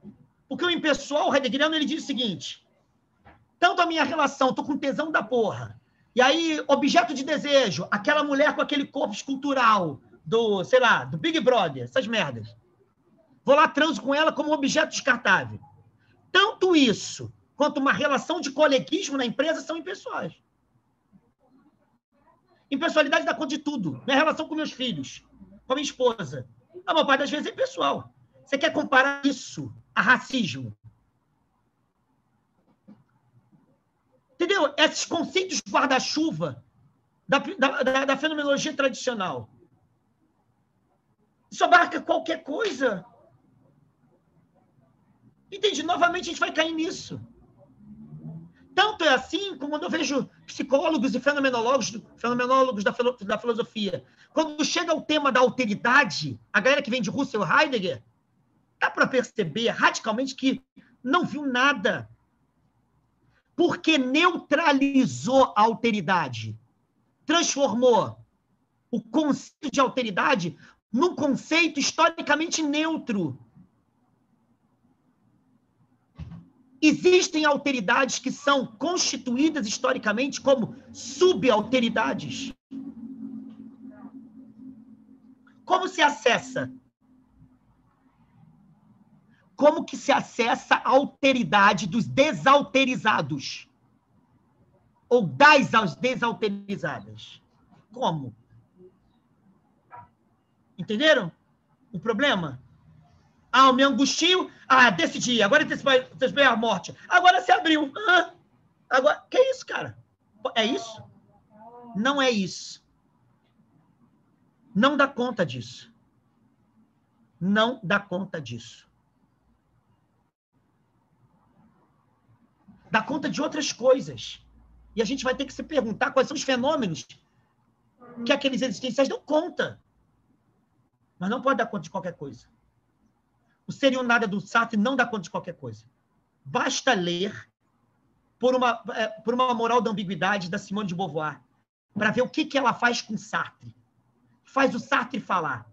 Porque o impessoal, o heideggeriano, ele diz o seguinte: tanto a minha relação, estou com tesão da porra, e aí, objeto de desejo, aquela mulher com aquele corpo escultural do, sei lá, do Big Brother, essas merdas. Vou lá, transo com ela como um objeto descartável. Tanto isso quanto uma relação de coleguismo na empresa são impessoais. Impessoalidade dá conta de tudo. Minha relação com meus filhos, com a minha esposa. A maior parte das vezes é impessoal. Você quer comparar isso a racismo? Entendeu? Esses conceitos guarda-chuva da fenomenologia tradicional. Isso abarca qualquer coisa. Entende? Novamente a gente vai cair nisso. Tanto é assim como quando eu vejo psicólogos e fenomenólogos da filosofia. Quando chega o tema da alteridade, a galera que vem de Husserl e Heidegger, dá para perceber radicalmente que não viu nada. Porque neutralizou a alteridade. Transformou o conceito de alteridade num conceito historicamente neutro. Existem alteridades que são constituídas historicamente como subalteridades. Como se acessa? Como que se acessa a alteridade dos desalterizados? Ou das desalterizadas? Como? Entenderam o problema? Ah, eu me angustio. Ah, decidi. Agora antecipei a morte. Agora se abriu. Ah, agora, que é isso, cara? É isso? Não é isso. Não dá conta disso. Não dá conta disso. dá conta de outras coisas. E a gente vai ter que se perguntar quais são os fenômenos que aqueles existenciais dão conta. Mas não pode dar conta de qualquer coisa. O Ser e o Nada do Sartre não dá conta de qualquer coisa. Basta ler por uma moral da ambiguidade da Simone de Beauvoir, para ver o que ela faz com Sartre. Faz o Sartre falar.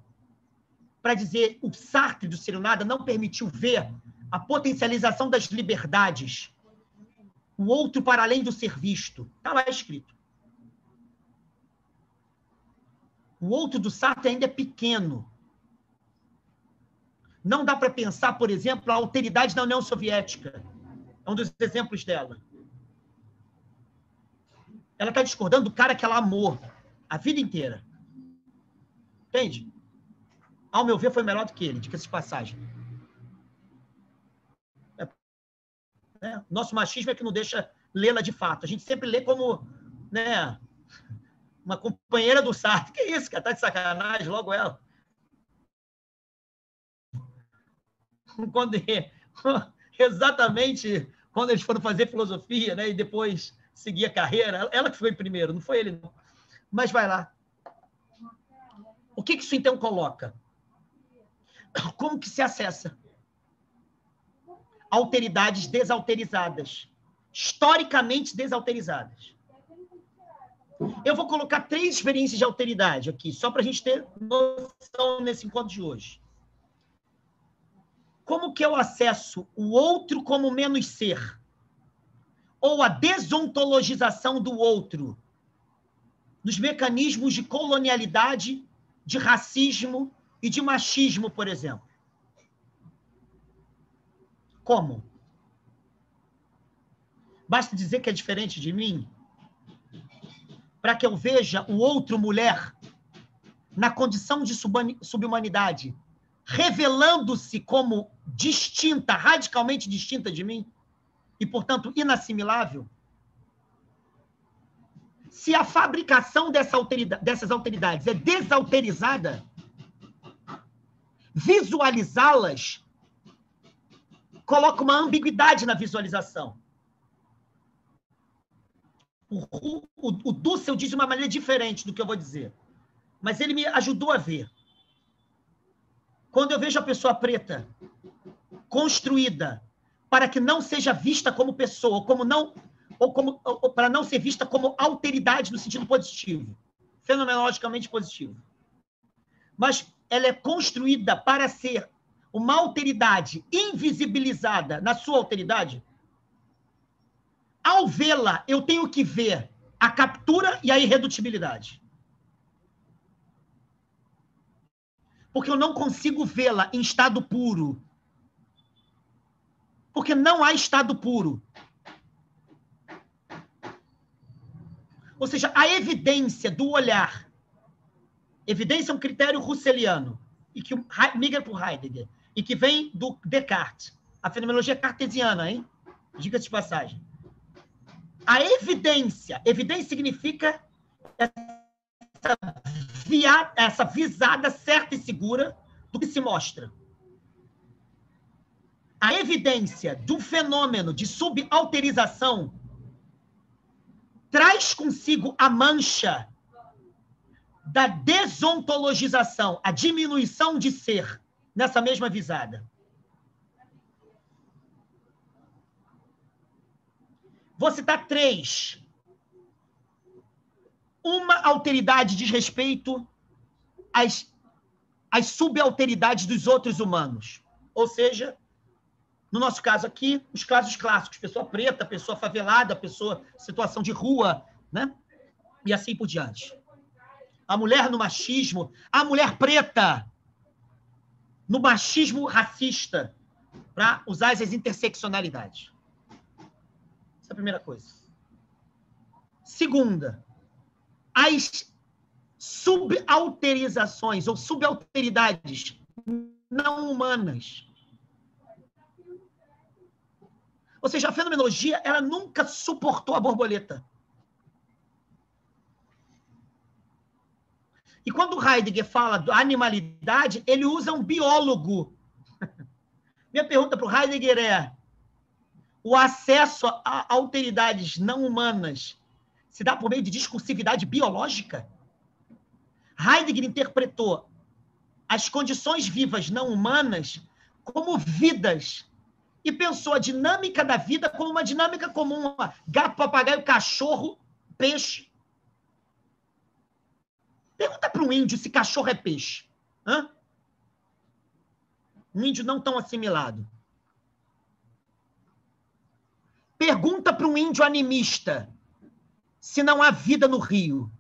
Para dizer, o Sartre do Ser e o Nada não permitiu ver a potencialização das liberdades, o outro para além do ser visto. Está lá escrito. O outro do Sartre ainda é pequeno. Não dá para pensar, por exemplo, a alteridade da União Soviética. É um dos exemplos dela. Ela está discordando do cara que ela amou a vida inteira. Entende? Ao meu ver, foi melhor do que ele, diga-se de passagem. Nosso machismo é que não deixa lê-la de fato. A gente sempre lê como, né, uma companheira do Sartre. Que isso, cara? Tá de sacanagem, logo ela. Exatamente quando eles foram fazer filosofia, né, e depois seguir a carreira, ela que foi primeiro, não foi ele, não. Mas vai lá. O que isso então coloca? Como que se acessa? Alteridades desalterizadas, historicamente desalterizadas. Eu vou colocar 3 experiências de alteridade aqui, só para a gente ter noção nesse encontro de hoje. Como que eu acesso o outro como menos ser? Ou a desontologização do outro nos mecanismos de colonialidade, de racismo e de machismo, por exemplo. Como? Basta dizer que é diferente de mim? Para que eu veja o outro mulher na condição de subhumanidade, revelando-se como distinta, radicalmente distinta de mim, e, portanto, inassimilável? Se a fabricação dessas alteridades é desalterizada, visualizá-las coloca uma ambiguidade na visualização. O Dussel diz de uma maneira diferente do que eu vou dizer, mas ele me ajudou a ver. Quando eu vejo a pessoa preta construída para que não seja vista como pessoa, ou para não ser vista como alteridade no sentido positivo, fenomenologicamente positivo, mas ela é construída para ser uma alteridade invisibilizada na sua alteridade, ao vê-la, eu tenho que ver a captura e a irredutibilidade. Porque eu não consigo vê-la em estado puro. Porque não há estado puro. Ou seja, a evidência do olhar. Evidência é um critério russeliano, e que migra para o Heidegger, e que vem do Descartes. A fenomenologia cartesiana, hein? Diga-se de passagem. A evidência significa essa visada certa e segura do que se mostra. A evidência do fenômeno de subalterização traz consigo a mancha da desontologização, a diminuição de ser nessa mesma visada. Vou citar 3. Uma alteridade diz respeito às subalteridades dos outros humanos. Ou seja, no nosso caso aqui, os casos clássicos, pessoa preta, pessoa favelada, pessoa em situação de rua, né? E assim por diante. A mulher no machismo, a mulher preta no machismo racista, para usar as interseccionalidades. Essa é a primeira coisa. Segunda, as subalterizações ou subalteridades não humanas. Ou seja, a fenomenologia, ela nunca suportou a borboleta. E quando Heidegger fala da animalidade, ele usa um biólogo. Minha pergunta para o Heidegger é: o acesso a alteridades não humanas se dá por meio de discursividade biológica? Heidegger interpretou as condições vivas não humanas como vidas e pensou a dinâmica da vida como uma dinâmica comum: gato, papagaio, cachorro, peixe. Pergunta para um índio se cachorro é peixe. Hã? Um índio não tão assimilado. Pergunta para um índio animista se não há vida no rio.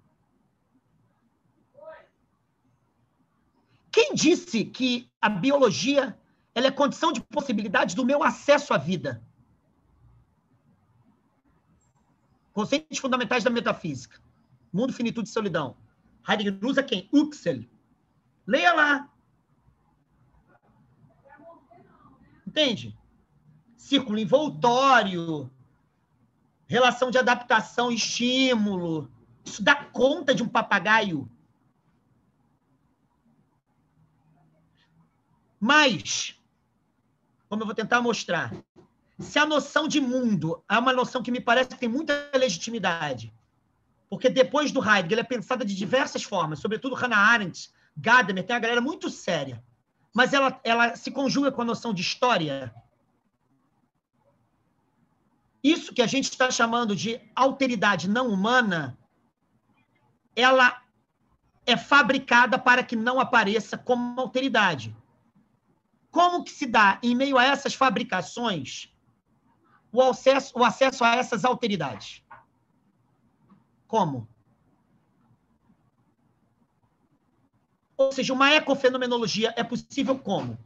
Quem disse que a biologia ela é condição de possibilidade do meu acesso à vida? Conceitos fundamentais da metafísica. Mundo, finitude e solidão. Heidegger usa quem? Huxley. Leia lá. Entende? Círculo envoltório, relação de adaptação e estímulo. Isso dá conta de um papagaio. Mas, como eu vou tentar mostrar, se a noção de mundo é uma noção que me parece que tem muita legitimidade, porque depois do Heidegger ela é pensada de diversas formas, sobretudo Hannah Arendt, Gadamer, tem uma galera muito séria, mas ela se conjuga com a noção de história. Isso que a gente está chamando de alteridade não humana, ela é fabricada para que não apareça como alteridade. Como que se dá, em meio a essas fabricações, o acesso a essas alteridades? Como? Ou seja, uma ecofenomenologia é possível como?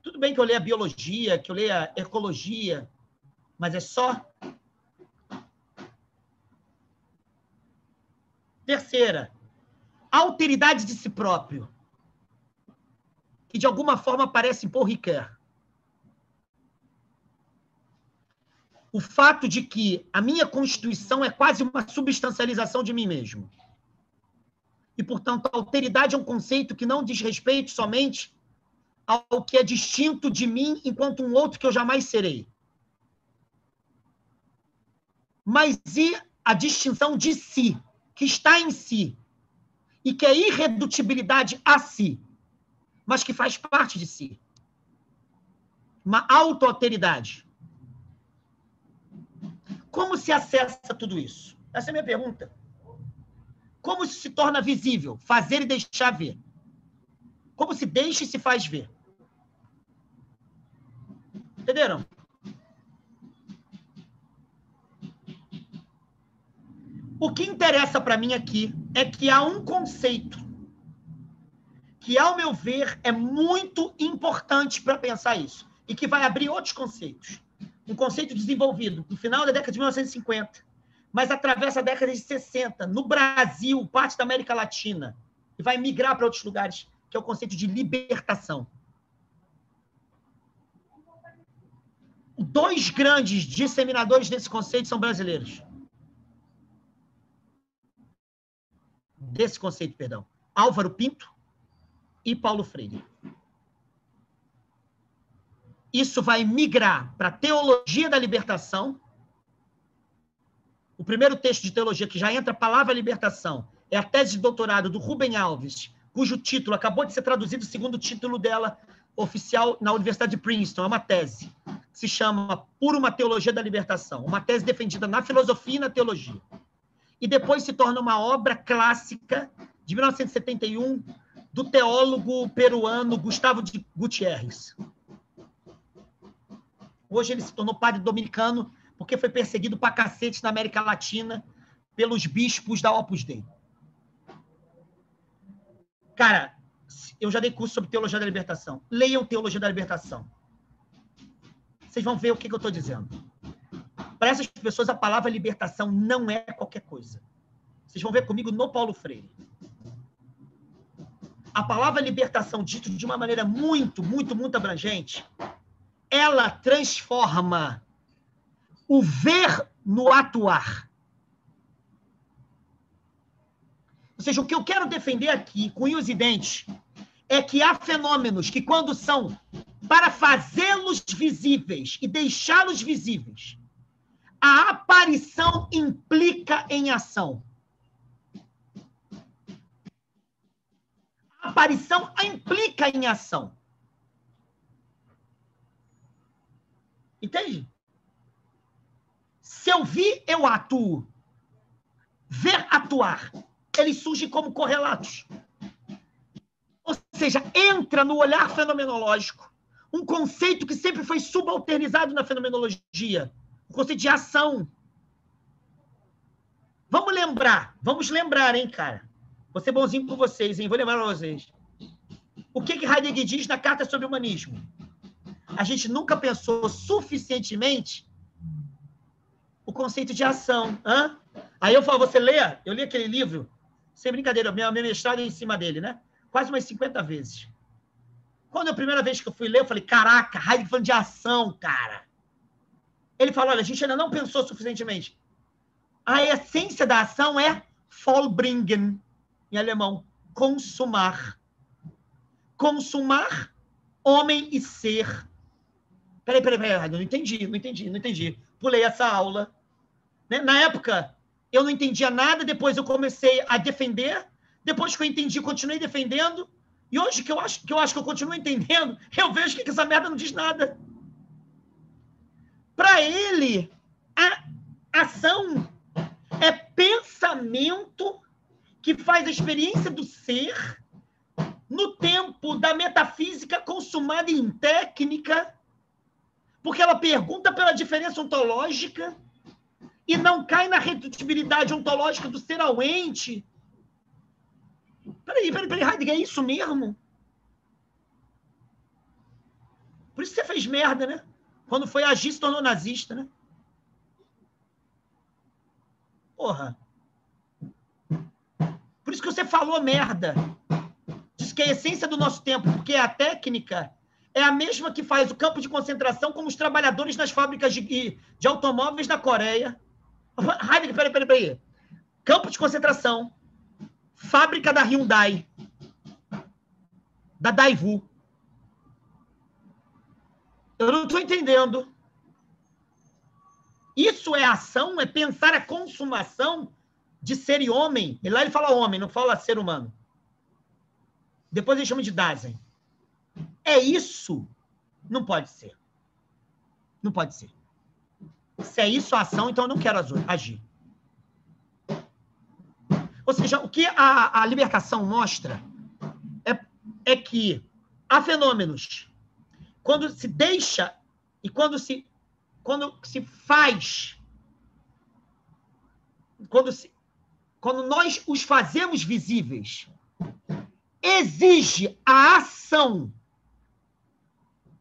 Tudo bem que eu leia biologia, que eu leia ecologia, mas é só. Terceira, alteridade de si próprio, que de alguma forma aparece em Paul Ricoeur. O fato de que a minha constituição é quase uma substancialização de mim mesmo. E, portanto, a alteridade é um conceito que não diz respeito somente ao que é distinto de mim enquanto um outro que eu jamais serei. Mas e a distinção de si, que está em si, e que é irredutibilidade a si, mas que faz parte de si. Uma auto-alteridade. Como se acessa tudo isso? Essa é a minha pergunta. Como isso se torna visível? Fazer e deixar ver. Como se deixa e se faz ver. Entenderam? O que interessa para mim aqui é que há um conceito que, ao meu ver, é muito importante para pensar isso e que vai abrir outros conceitos. Um conceito desenvolvido no final da década de 1950, mas atravessa a década de 60, no Brasil, parte da América Latina, e vai migrar para outros lugares, que é o conceito de libertação. Dois grandes disseminadores desse conceito são brasileiros. Desse conceito, perdão. Álvaro Pinto e Paulo Freire. Isso vai migrar para a teologia da libertação. O primeiro texto de teologia que já entra a palavra libertação é a tese de doutorado do Rubem Alves, cujo título acabou de ser traduzido, o segundo título dela oficial na Universidade de Princeton. É uma tese que se chama Por uma Teologia da Libertação, uma tese defendida na filosofia e na teologia. E depois se torna uma obra clássica de 1971 do teólogo peruano Gustavo de Gutiérrez. Hoje ele se tornou padre dominicano porque foi perseguido pra cacete na América Latina pelos bispos da Opus Dei. Cara, eu já dei curso sobre Teologia da Libertação. Leiam Teologia da Libertação. Vocês vão ver o que eu estou dizendo. Para essas pessoas, a palavra libertação não é qualquer coisa. Vocês vão ver comigo no Paulo Freire. A palavra libertação, dito de uma maneira muito, muito, muito abrangente, ela transforma o ver no atuar. Ou seja, o que eu quero defender aqui, com unhas e dentes, é que há fenômenos que, quando são para fazê-los visíveis e deixá-los visíveis. A aparição implica em ação. A aparição implica em ação. Entende? Se eu vi, eu atuo. Ver, atuar. Eles surgem como correlatos. Ou seja, entra no olhar fenomenológico um conceito que sempre foi subalternizado na fenomenologia, o conceito de ação. Vamos lembrar, hein, cara? Vou ser bonzinho com vocês, hein? Vou lembrar para vocês. O que Heidegger diz na Carta sobre o Humanismo? A gente nunca pensou suficientemente o conceito de ação. Hã? Aí eu falo, você lê? Eu li aquele livro, sem brincadeira, meu mestrado é em cima dele, né? Quase umas 50 vezes. Quando a primeira vez que eu fui ler, eu falei, caraca, Heidegger falando de ação, cara. Ele falou, olha, a gente ainda não pensou suficientemente. A essência da ação é vollbringen, em alemão, consumar. Consumar, homem e ser. Peraí, não entendi. Pulei essa aula. Né? Na época, eu não entendia nada, depois eu comecei a defender, depois que eu entendi, continuei defendendo, e hoje que eu acho que eu continuo entendendo, eu vejo que essa merda não diz nada. Para ele, a ação é pensamento que faz a experiência do ser no tempo da metafísica consumada em técnica, porque ela pergunta pela diferença ontológica e não cai na redutibilidade ontológica do ser ao ente. Peraí, Heidegger, é isso mesmo? Por isso você fez merda, né? Quando foi agir, se tornou nazista, né? Porra. Por isso que você falou merda. Diz que a essência do nosso tempo, porque a técnica é a mesma que faz o campo de concentração como os trabalhadores nas fábricas de automóveis da Coreia. Heidegger, peraí. Campo de concentração, fábrica da Hyundai, da Daewoo. Eu não estou entendendo. Isso é ação? É pensar a consumação de ser e homem? E lá ele fala homem, não fala ser humano. Depois ele chama de Dasein. É isso? Não pode ser. Não pode ser. Se é isso a ação, então eu não quero agir. Ou seja, o que a libertação mostra é que há fenômenos, quando se deixa e quando se faz, quando nós os fazemos visíveis, exige a ação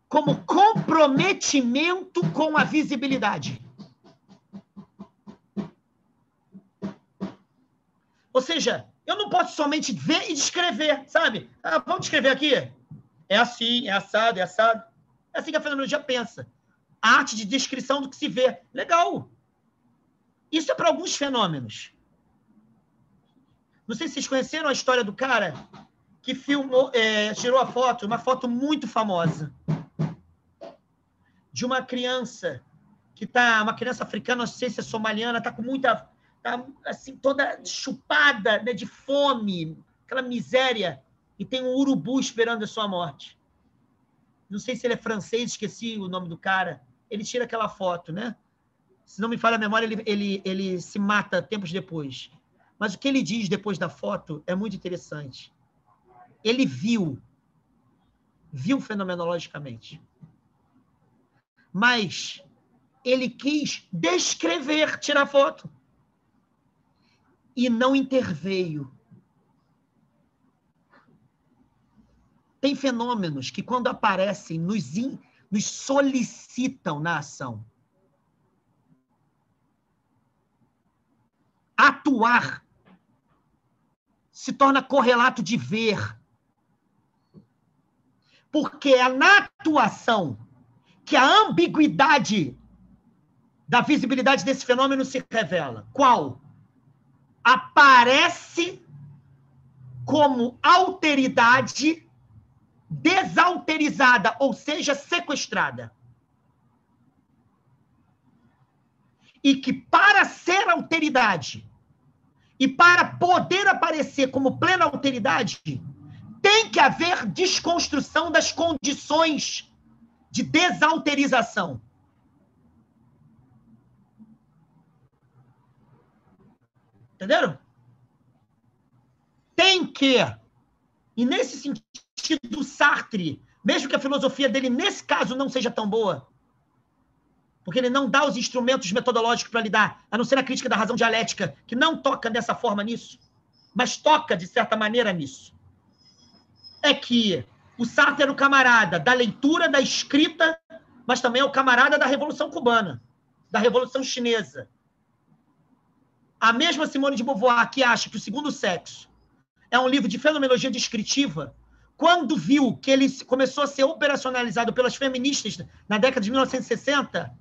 como comprometimento com a visibilidade. Ou seja, eu não posso somente ver e descrever, sabe? Vamos descrever aqui? É assim, é assado, é assado. É assim que a fenomenologia pensa. A arte de descrição do que se vê. Legal. Isso é para alguns fenômenos. Não sei se vocês conheceram a história do cara que filmou, tirou a foto, uma foto muito famosa, de uma criança que está, uma criança africana, não sei se é somaliana, está com muita, tá, assim, toda chupada, né, de fome, aquela miséria, e tem um urubu esperando a sua morte. Não sei se ele é francês, esqueci o nome do cara. Ele tira aquela foto, né? Se não me falha a memória, ele se mata tempos depois. Mas o que ele diz depois da foto é muito interessante. Ele viu fenomenologicamente. Mas ele quis descrever, tirar foto. E não interveio. Tem fenômenos que, quando aparecem, nos solicitam na ação. Atuar se torna correlato de ver. Porque é na atuação que a ambiguidade da visibilidade desse fenômeno se revela. Qual? Aparece como alteridade desalterizada, ou seja, sequestrada. E que para ser alteridade e para poder aparecer como plena alteridade, tem que haver desconstrução das condições de desalterização. Entenderam? Tem que. E nesse sentido, Sartre, mesmo que a filosofia dele, nesse caso, não seja tão boa, porque ele não dá os instrumentos metodológicos para lidar, a não ser a crítica da razão dialética, que não toca dessa forma nisso, mas toca, de certa maneira, nisso. É que o Sartre era o camarada da leitura, da escrita, mas também é o camarada da Revolução Cubana, da Revolução Chinesa. A mesma Simone de Beauvoir, que acha que O Segundo Sexo é um livro de fenomenologia descritiva, quando viu que ele começou a ser operacionalizado pelas feministas na década de 1960,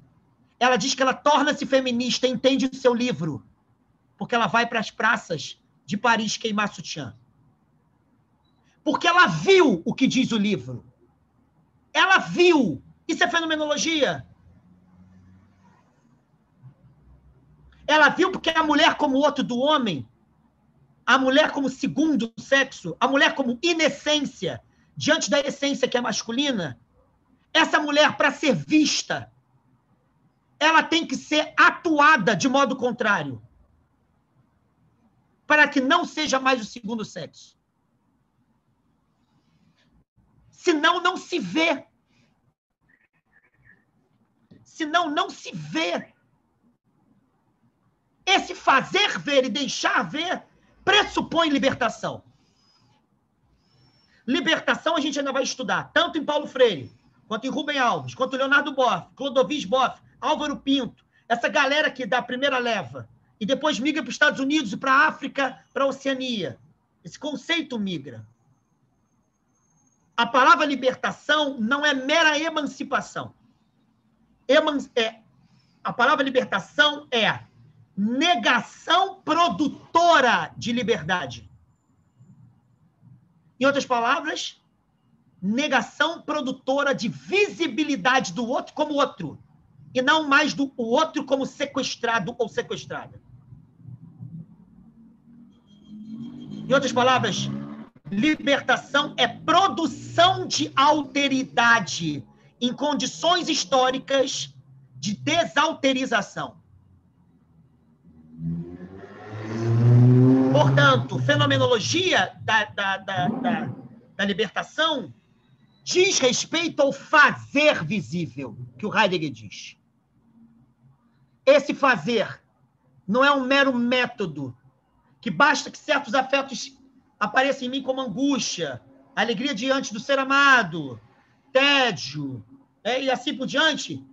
ela diz que ela torna-se feminista e entende o seu livro, porque ela vai para as praças de Paris queimar sutiã. Porque ela viu o que diz o livro. Ela viu. Isso é fenomenologia. Ela viu porque a mulher como outro do homem, a mulher como segundo sexo, a mulher como inessência, diante da essência que é masculina, essa mulher, para ser vista, ela tem que ser atuada de modo contrário, para que não seja mais o segundo sexo. Senão, não se vê. Senão, não se vê. Esse fazer ver e deixar ver pressupõe libertação. Libertação a gente ainda vai estudar, tanto em Paulo Freire, quanto em Rubem Alves, quanto Leonardo Boff, Clodovis Boff, Álvaro Pinto, essa galera que dá a primeira leva, e depois migra para os Estados Unidos e para a África, para a Oceania. Esse conceito migra. A palavra libertação não é mera emancipação. A palavra libertação é negação produtora de liberdade. Em outras palavras, negação produtora de visibilidade do outro como outro, e não mais do outro como sequestrado ou sequestrada. Em outras palavras, libertação é produção de alteridade em condições históricas de desalterização. Portanto, fenomenologia da libertação diz respeito ao fazer visível, que o Heidegger diz. Esse fazer não é um mero método, que basta que certos afetos apareçam em mim como angústia, alegria diante do ser amado, tédio, e assim por diante,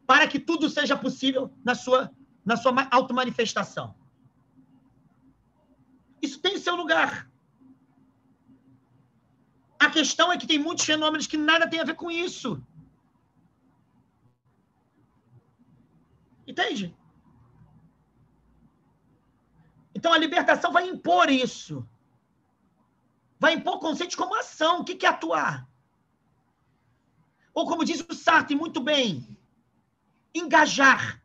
para que tudo seja possível na sua automanifestação. Isso tem seu lugar. A questão é que tem muitos fenômenos que nada tem a ver com isso. Entende? Então, a libertação vai impor isso. Vai impor conceitos como ação. O que é atuar? Ou, como diz o Sartre muito bem, engajar.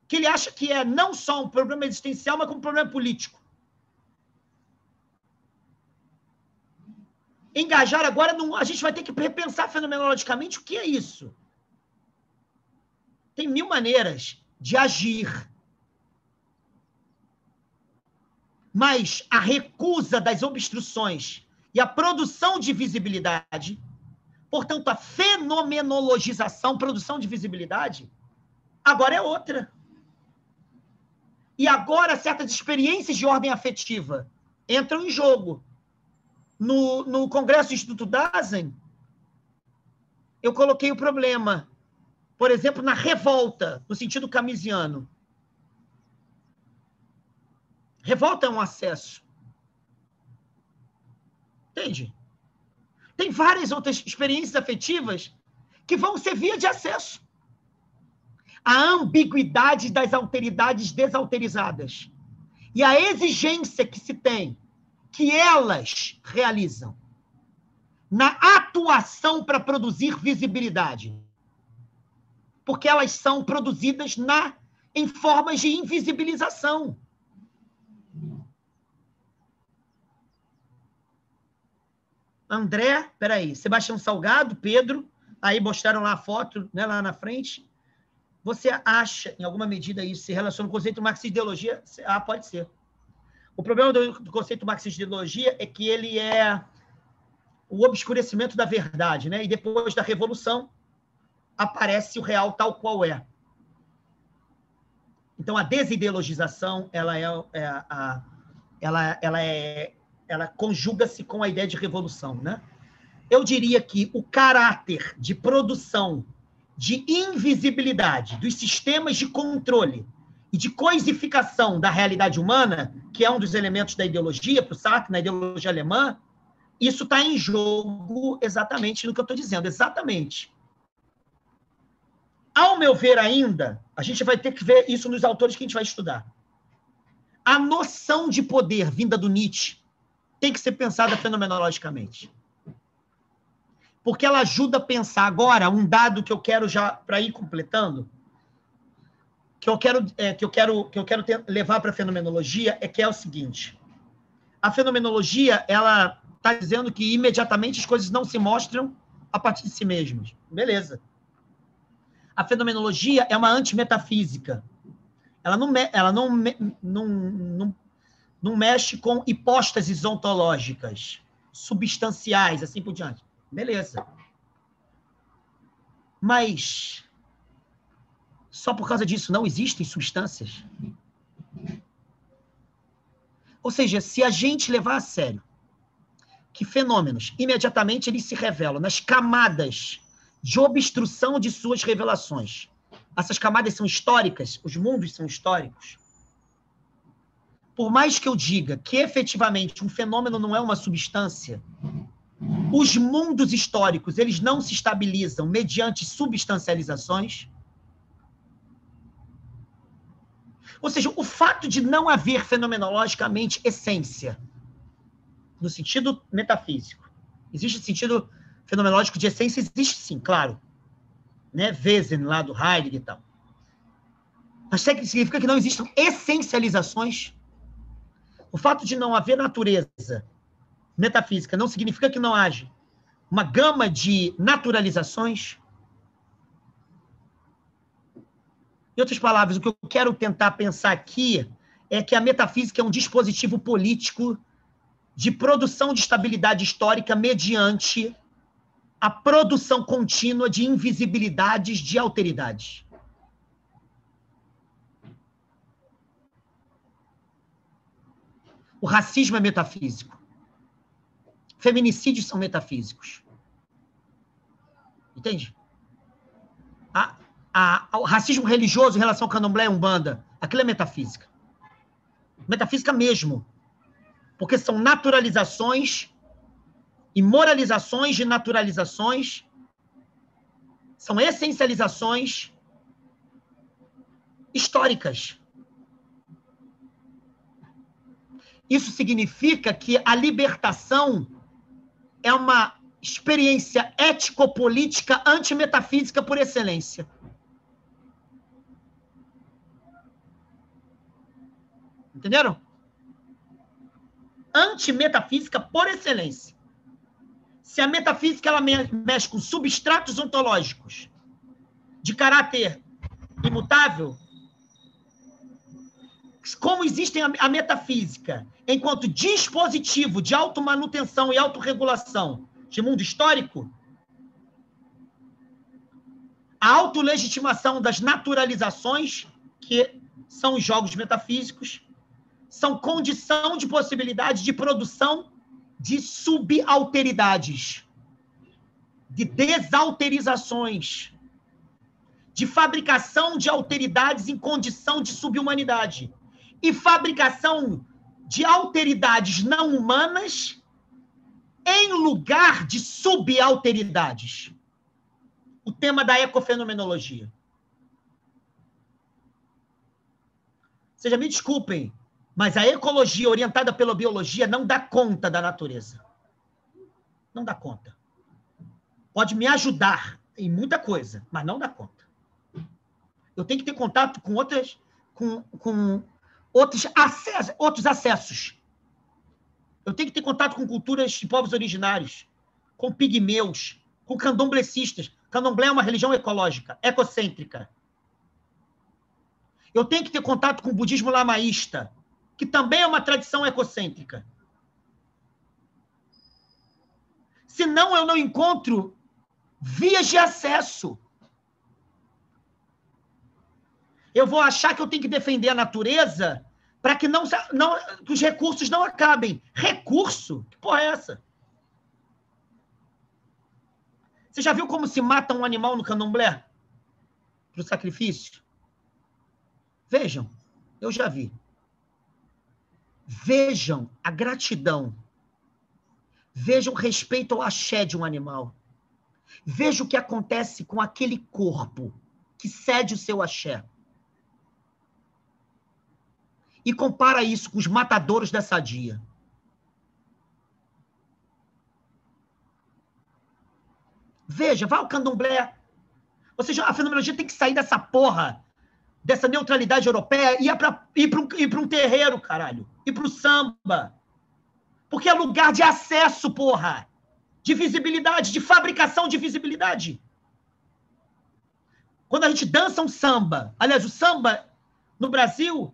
Que ele acha que é não só um problema existencial, mas como um problema político. Engajar agora, a gente vai ter que repensar fenomenologicamente o que é isso. Tem 1000 maneiras de agir. Mas a recusa das obstruções e a produção de visibilidade, portanto, a fenomenologização, produção de visibilidade, agora é outra. E agora certas experiências de ordem afetiva entram em jogo. No Congresso do Instituto Dasein, eu coloquei o problema, por exemplo, na revolta, no sentido camisiano. Revolta é um acesso. Entende? Tem várias outras experiências afetivas que vão ser via de acesso. A ambiguidade das alteridades desalterizadas e a exigência que se tem que elas realizam. na atuação para produzir visibilidade. Porque elas são produzidas em formas de invisibilização. André, peraí, Sebastião Salgado, Pedro, aí mostraram lá a foto, né, lá na frente. Você acha, em alguma medida, isso se relaciona com o conceito marxista de ideologia? Ah, pode ser. O problema do conceito marxista de ideologia é que ele é o obscurecimento da verdade, né? E depois da Revolução aparece o real tal qual é. Então, a desideologização, ela conjuga-se com a ideia de revolução, né? Eu diria que o caráter de produção de invisibilidade dos sistemas de controle e de coisificação da realidade humana, que é um dos elementos da ideologia, para o Sartre, na ideologia alemã, isso está em jogo exatamente no que eu estou dizendo, exatamente. Ao meu ver ainda, a gente vai ter que ver isso nos autores que a gente vai estudar. A noção de poder vinda do Nietzsche tem que ser pensada fenomenologicamente. Porque ela ajuda a pensar agora um dado que eu quero já, para ir completando, que eu quero levar para a fenomenologia, que é o seguinte. A fenomenologia, ela está dizendo que imediatamente as coisas não se mostram a partir de si mesmas. Beleza. A fenomenologia é uma antimetafísica. Ela não mexe com hipóstases ontológicas, substanciais, assim por diante. Beleza. Mas só por causa disso não existem substâncias? Ou seja, se a gente levar a sério que fenômenos, imediatamente eles se revelam nas camadas de obstrução de suas revelações. Essas camadas são históricas, os mundos são históricos. Por mais que eu diga que, efetivamente, um fenômeno não é uma substância, os mundos históricos, eles não se estabilizam mediante substancializações. Ou seja, o fato de não haver fenomenologicamente essência, no sentido metafísico, existe sentido fenomenológico de essência? Existe sim, claro. Né? Wesen, lá do Heidegger e tal. Mas significa que não existam essencializações. O fato de não haver natureza metafísica não significa que não haja uma gama de naturalizações. Em outras palavras, o que eu quero tentar pensar aqui é que a metafísica é um dispositivo político de produção de estabilidade histórica mediante a produção contínua de invisibilidades, de alteridades. O racismo é metafísico. Feminicídios são metafísicos. Entende? O racismo religioso em relação ao candomblé e umbanda, aquilo é metafísica. Metafísica mesmo. Porque são naturalizações e moralizações de naturalizações, são essencializações históricas. Isso significa que a libertação é uma experiência ético-política antimetafísica por excelência. Entenderam? Antimetafísica por excelência. Se a metafísica ela mexe com substratos ontológicos de caráter imutável, como existe a metafísica enquanto dispositivo de automanutenção e autorregulação de mundo histórico, a autolegitimação das naturalizações, que são os jogos metafísicos, são condição de possibilidade de produção de subalteridades, de desalterizações, de fabricação de alteridades em condição de subhumanidade e fabricação de alteridades não humanas em lugar de subalteridades. O tema da ecofenomenologia. Vocês me desculpem, mas a ecologia orientada pela biologia não dá conta da natureza. Não dá conta. pode me ajudar em muita coisa, mas não dá conta. Eu tenho que ter contato com outros acessos. Eu tenho que ter contato com culturas de povos originários, com pigmeus, com candomblecistas. Candomblé é uma religião ecológica, ecocêntrica. Eu tenho que ter contato com o budismo lamaísta, que também é uma tradição ecocêntrica. Senão eu não encontro vias de acesso. Eu vou achar que eu tenho que defender a natureza para que que os recursos não acabem. Recurso? Que porra é essa? Você já viu como se mata um animal no candomblé? Para o sacrifício? Vejam, eu já vi. Vejam a gratidão. Vejam o respeito ao axé de um animal. Vejam o que acontece com aquele corpo que cede o seu axé. E compara isso com os matadouros da sadia. Veja, vai ao candomblé. Ou seja, a fenomenologia tem que sair dessa porra, dessa neutralidade europeia e ir para um terreiro, caralho. Ir para o samba. Porque é lugar de acesso, porra. De visibilidade, de fabricação de visibilidade. Quando a gente dança um samba, aliás, o samba no Brasil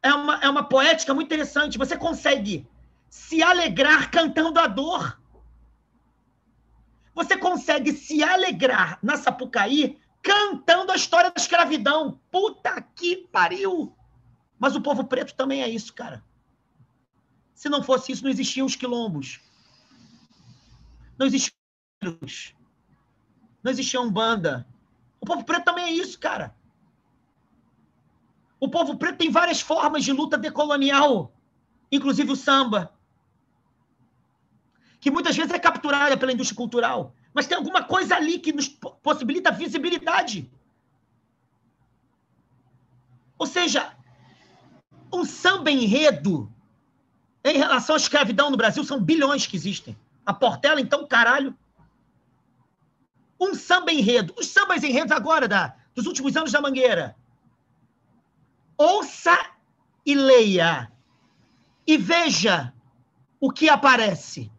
é uma poética muito interessante. Você consegue se alegrar cantando a dor. Você consegue se alegrar na Sapucaí cantando a história da escravidão. Puta que pariu! Mas o povo preto também é isso, cara. Se não fosse isso, não existiam os quilombos. Não existiam não existia Umbanda. O povo preto também é isso, cara. O povo preto tem várias formas de luta decolonial, inclusive o samba, que muitas vezes é capturada pela indústria cultural, mas tem alguma coisa ali que nos possibilita visibilidade. Ou seja, um samba enredo em relação à escravidão no Brasil são bilhões que existem. A Portela, então, caralho. Um samba enredo. Os sambas enredos agora dos últimos anos da Mangueira. Ouça e leia. E veja o que aparece.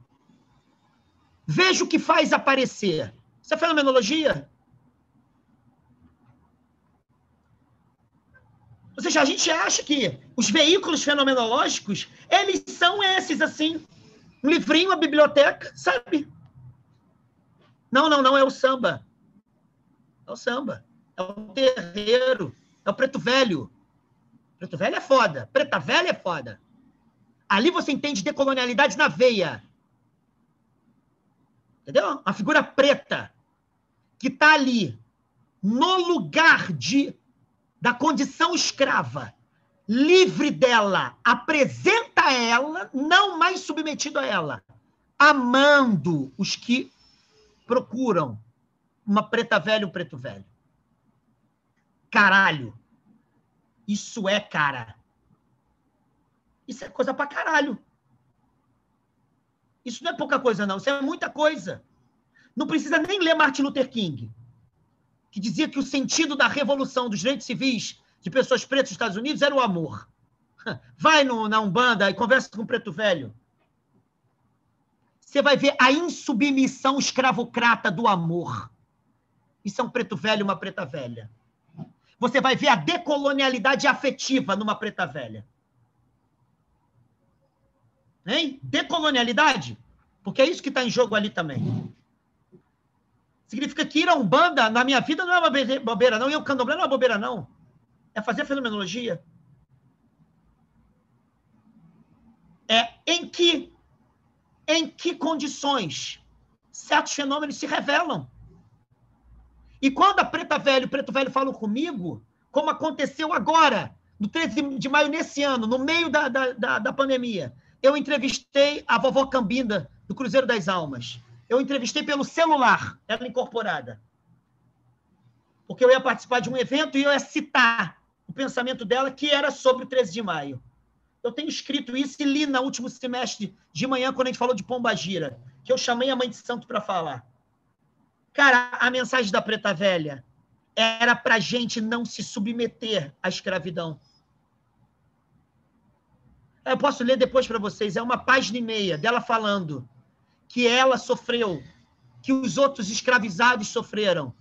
Veja o que faz aparecer. Isso é fenomenologia? Ou seja, a gente acha que os veículos fenomenológicos, eles são esses, assim. Um livrinho, a biblioteca, sabe? Não, é o samba. É o samba. É o terreiro. É o preto velho. Preto velho é foda. Preta velha é foda. Ali você entende decolonialidade na veia. Entendeu? A figura preta que está ali no lugar da condição escrava, livre dela, apresenta ela, não mais submetido a ela, amando os que procuram uma preta velha, um preto velho. Caralho. Isso é, cara. Isso é coisa pra caralho. Isso não é pouca coisa, não. Isso é muita coisa. Não precisa nem ler Martin Luther King, que dizia que o sentido da revolução dos direitos civis de pessoas pretas nos Estados Unidos era o amor. Vai na Umbanda e conversa com o preto velho. Você vai ver a insubmissão escravocrata do amor. Isso é um preto velho e uma preta velha. Você vai ver a decolonialidade afetiva numa preta velha. Hein? Decolonialidade? Porque é isso que está em jogo ali também. Significa que ir a Umbanda, na minha vida, não é uma bobeira, não. E o candomblé não é uma bobeira, não. É fazer fenomenologia. É em que condições certos fenômenos se revelam. E quando a preta velha e o preto velho falam comigo, como aconteceu agora, no 13 de maio nesse ano, no meio da pandemia, eu entrevistei a vovó Cambinda, do Cruzeiro das Almas. Eu entrevistei pelo celular, ela incorporada. Porque eu ia participar de um evento e eu ia citar o pensamento dela, que era sobre o 13 de maio. Eu tenho escrito isso e li no último semestre de manhã, quando a gente falou de Pombagira, que eu chamei a mãe de santo para falar. Cara, a mensagem da Preta Velha era para a gente não se submeter à escravidão. Eu posso ler depois para vocês, é 1,5 página dela falando que ela sofreu, que os outros escravizados sofreram,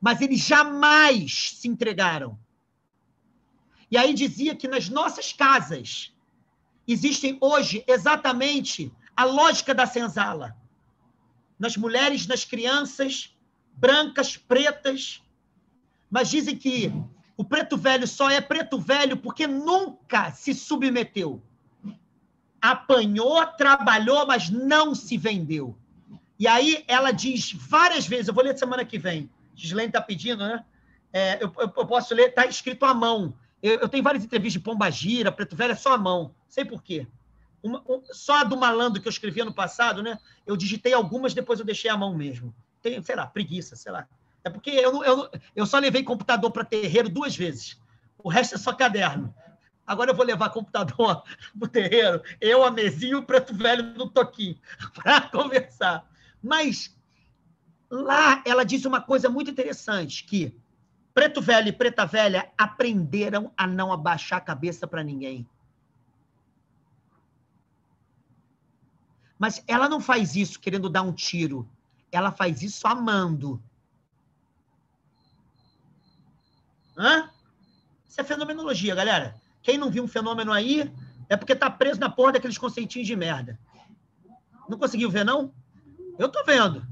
mas eles jamais se entregaram. E aí dizia que nas nossas casas existem hoje exatamente a lógica da senzala. Nas mulheres, nas crianças, brancas, pretas, mas dizem que o preto velho só é preto velho porque nunca se submeteu. Apanhou, trabalhou, mas não se vendeu. E aí ela diz várias vezes, eu vou ler semana que vem, Gislaine está pedindo, né? Eu posso ler, está escrito à mão. Eu tenho várias entrevistas de Pombagira, Preto Velho, é só à mão. Sei por quê. Só a do Malandro que eu escrevi ano passado, né? Eu digitei algumas, depois eu deixei à mão mesmo. Tem, sei lá, preguiça, sei lá. É porque eu só levei computador para terreiro 2 vezes. O resto é só caderno. Agora eu vou levar computador para o terreiro, eu, a mesinha e o Preto Velho do Toquinho, para conversar. Mas lá ela diz uma coisa muito interessante, que Preto Velho e Preta Velha aprenderam a não abaixar a cabeça para ninguém. Mas ela não faz isso querendo dar um tiro. Ela faz isso amando. Hã? Isso é fenomenologia, galera. Quem não viu um fenômeno aí é porque tá preso na porra daqueles conceitinhos de merda. Não conseguiu ver, não? Eu tô vendo.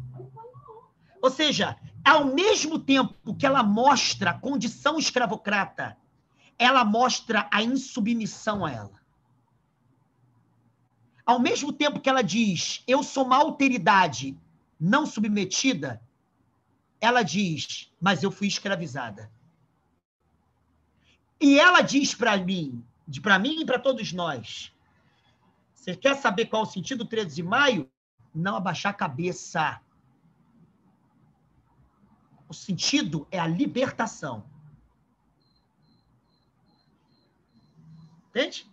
Ou seja, ao mesmo tempo que ela mostra a condição escravocrata, ela mostra a insubmissão a ela. Ao mesmo tempo que ela diz, eu sou uma alteridade não submetida, ela diz, mas eu fui escravizada. E ela diz para mim e para todos nós, você quer saber qual é o sentido do 13 de maio? Não abaixar a cabeça. O sentido é a libertação. Entende?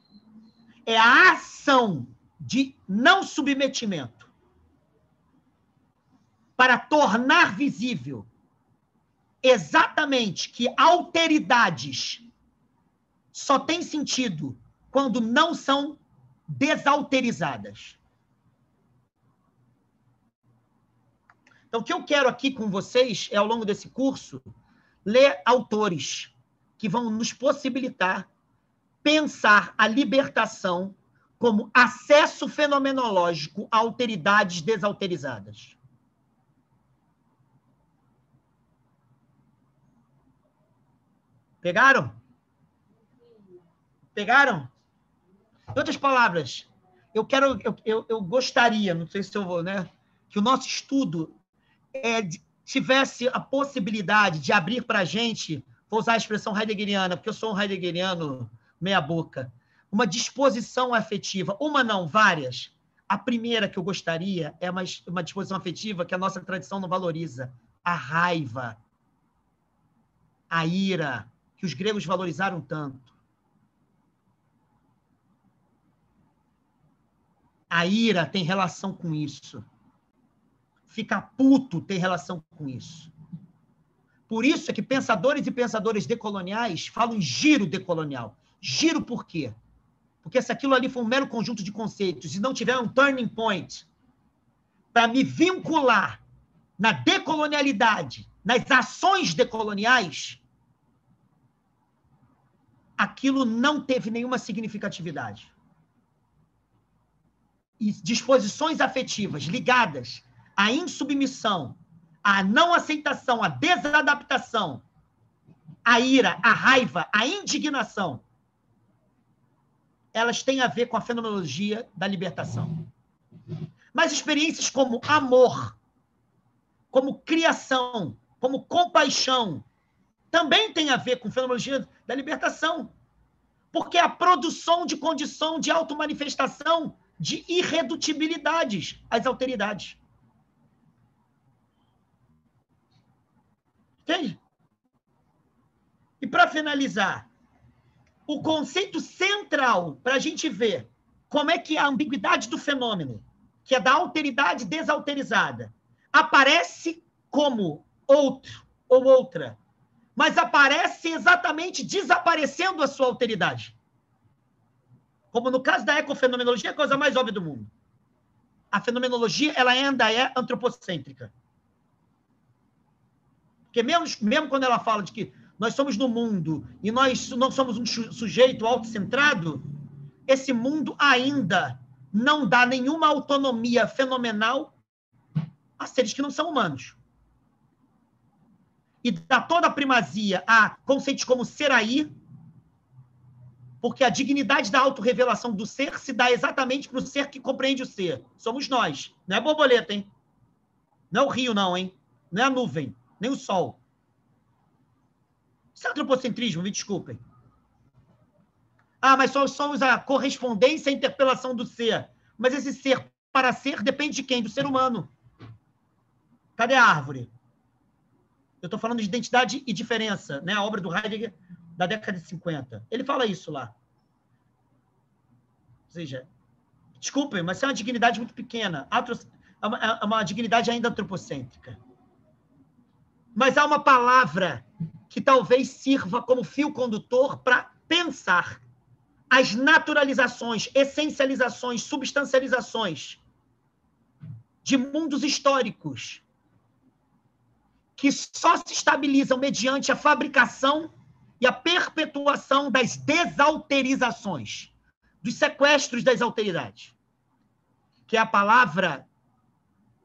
É a ação de não submetimento para tornar visível exatamente que alteridades só têm sentido quando não são desalterizadas. Então, o que eu quero aqui com vocês é, ao longo desse curso, ler autores que vão nos possibilitar pensar a libertação como acesso fenomenológico a alteridades desalterizadas. Pegaram? Pegaram? Em outras palavras, eu gostaria, não sei se eu vou, né, que o nosso estudo tivesse a possibilidade de abrir para a gente, vou usar a expressão heideggeriana, porque eu sou um heideggeriano meia boca, uma disposição afetiva, uma não, várias. A primeira que eu gostaria é uma disposição afetiva que a nossa tradição não valoriza, a raiva, a ira, que os gregos valorizaram tanto. A ira tem relação com isso. Ficar puto tem relação com isso. Por isso é que pensadores e pensadoras decoloniais falam em giro decolonial. Giro por quê? Porque se aquilo ali foi um mero conjunto de conceitos e não tiver um turning point para me vincular na decolonialidade, nas ações decoloniais, aquilo não teve nenhuma significatividade. E disposições afetivas ligadas à insubmissão, à não aceitação, à desadaptação, à ira, à raiva, à indignação, elas têm a ver com a fenomenologia da libertação. Mas experiências como amor, como criação, como compaixão, também têm a ver com a fenomenologia da libertação. Porque é a produção de condição de automanifestação de irredutibilidades às alteridades. Entende? E para finalizar, o conceito central para a gente ver como é que a ambiguidade do fenômeno, que é da alteridade desalterizada, aparece como outro ou outra, mas aparece exatamente desaparecendo a sua alteridade. Como no caso da ecofenomenologia, é a coisa mais óbvia do mundo. A fenomenologia, ela ainda é antropocêntrica. Porque mesmo quando ela fala de que nós somos no mundo e nós não somos um sujeito autocentrado, esse mundo ainda não dá nenhuma autonomia fenomenal a seres que não são humanos. E dá toda a primazia a conceitos como ser aí, porque a dignidade da autorrevelação do ser se dá exatamente para o ser que compreende o ser. Somos nós. Não é borboleta, hein? Não é o rio, não, hein? Não é a nuvem, nem o sol. Isso é antropocentrismo, me desculpem. Ah, mas só somos a correspondência e a interpelação do ser. Mas esse ser para ser depende de quem? Do ser humano. Cadê a árvore? Eu estou falando de identidade e diferença, né? A obra do Heidegger da década de 50. Ele fala isso lá. Ou seja, desculpem, mas é uma dignidade muito pequena. É uma dignidade ainda antropocêntrica. Mas há uma palavra que talvez sirva como fio condutor para pensar as naturalizações, essencializações, substancializações de mundos históricos que só se estabilizam mediante a fabricação e a perpetuação das desalterizações, dos sequestros das alteridades, que é a palavra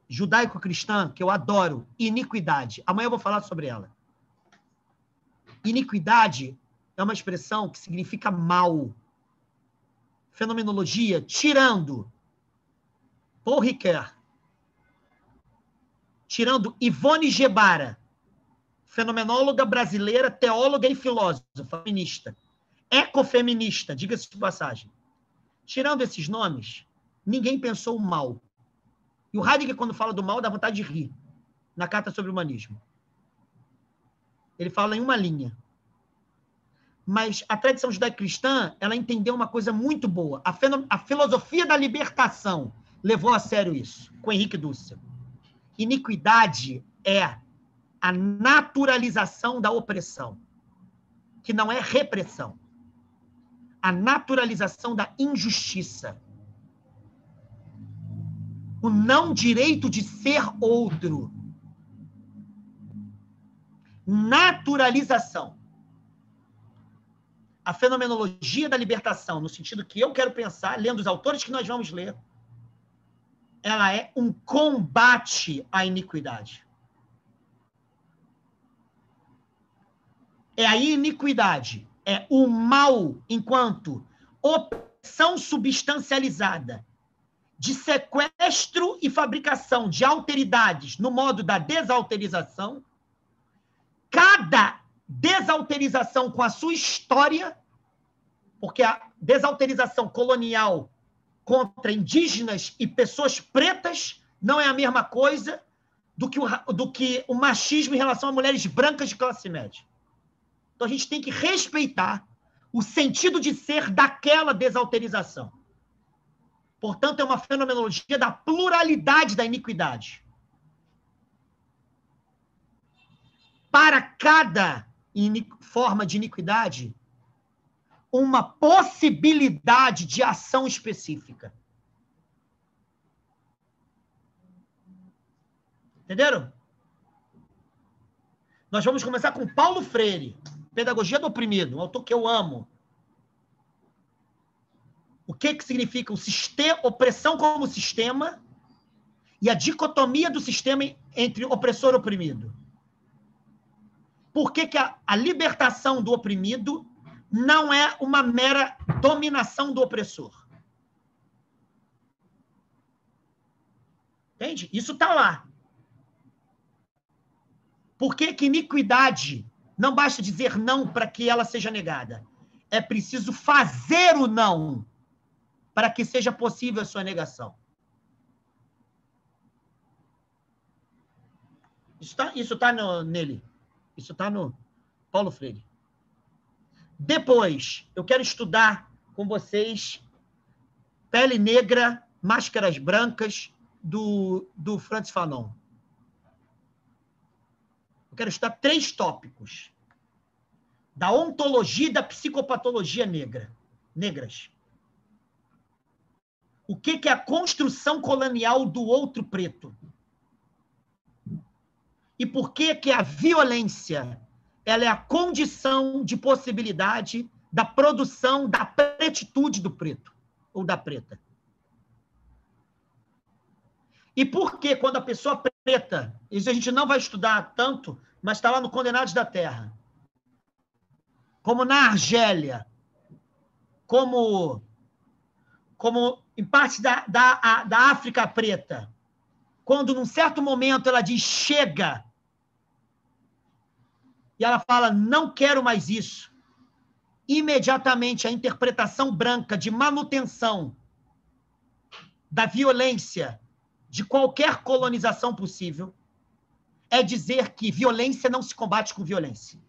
judaico-cristã, que eu adoro, iniquidade. Amanhã eu vou falar sobre ela. Iniquidade é uma expressão que significa mal. Fenomenologia, tirando Paul Ricoeur, tirando Ivone Gebara, fenomenóloga brasileira, teóloga e filósofa, feminista, ecofeminista, diga-se de passagem. Tirando esses nomes, ninguém pensou o mal. E o Heidegger, quando fala do mal, dá vontade de rir, na Carta sobre o Humanismo. Ele fala em uma linha. Mas a tradição judaico-cristã, ela entendeu uma coisa muito boa. A filosofia da libertação levou a sério isso, com Henrique Dussel. Iniquidade é a naturalização da opressão, que não é repressão. A naturalização da injustiça. O não direito de ser outro. Naturalização. A fenomenologia da libertação, no sentido que eu quero pensar, lendo os autores que nós vamos ler, ela é um combate à iniquidade. É a iniquidade, é o mal enquanto opressão substancializada de sequestro e fabricação de alteridades no modo da desalterização. Cada desalterização com a sua história, porque a desalterização colonial contra indígenas e pessoas pretas não é a mesma coisa do que o machismo em relação a mulheres brancas de classe média. Então, a gente tem que respeitar o sentido de ser daquela desalterização. Portanto, é uma fenomenologia da pluralidade da iniquidade. Para cada forma de iniquidade, uma possibilidade de ação específica. Entenderam? Nós vamos começar com Paulo Freire, Pedagogia do Oprimido, um autor que eu amo. O que significa o sistema, opressão como sistema e a dicotomia do sistema entre opressor e oprimido. Por que a libertação do oprimido não é uma mera dominação do opressor? Entende? Isso está lá. Por que iniquidade não basta dizer não para que ela seja negada? É preciso fazer o não para que seja possível a sua negação. Isso tá nele. Isso está no Paulo Freire. Depois, eu quero estudar com vocês Pele Negra, Máscaras Brancas, do Frantz Fanon. Eu quero estudar 3 tópicos da ontologia e da psicopatologia negras. O que é a construção colonial do outro preto? E por que a violência ela é a condição de possibilidade da produção da pretitude do preto ou da preta? E por que, quando a pessoa preta, isso a gente não vai estudar tanto, mas está lá no Condenados da Terra, como na Argélia, como em parte da África preta, quando, num certo momento, ela diz chega, e ela fala não quero mais isso, imediatamente a interpretação branca de manutenção da violência de qualquer colonização possível é dizer que violência não se combate com violência.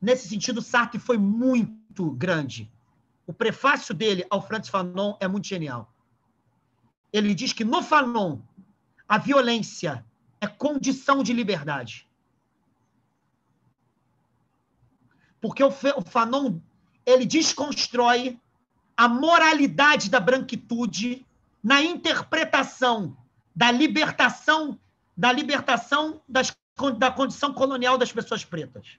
Nesse sentido, Sartre foi muito grande. O prefácio dele ao Frantz Fanon é muito genial. Ele diz que, no Fanon, a violência é condição de liberdade. Porque o Fanon, ele desconstrói a moralidade da branquitude na interpretação da libertação da condição colonial das pessoas pretas.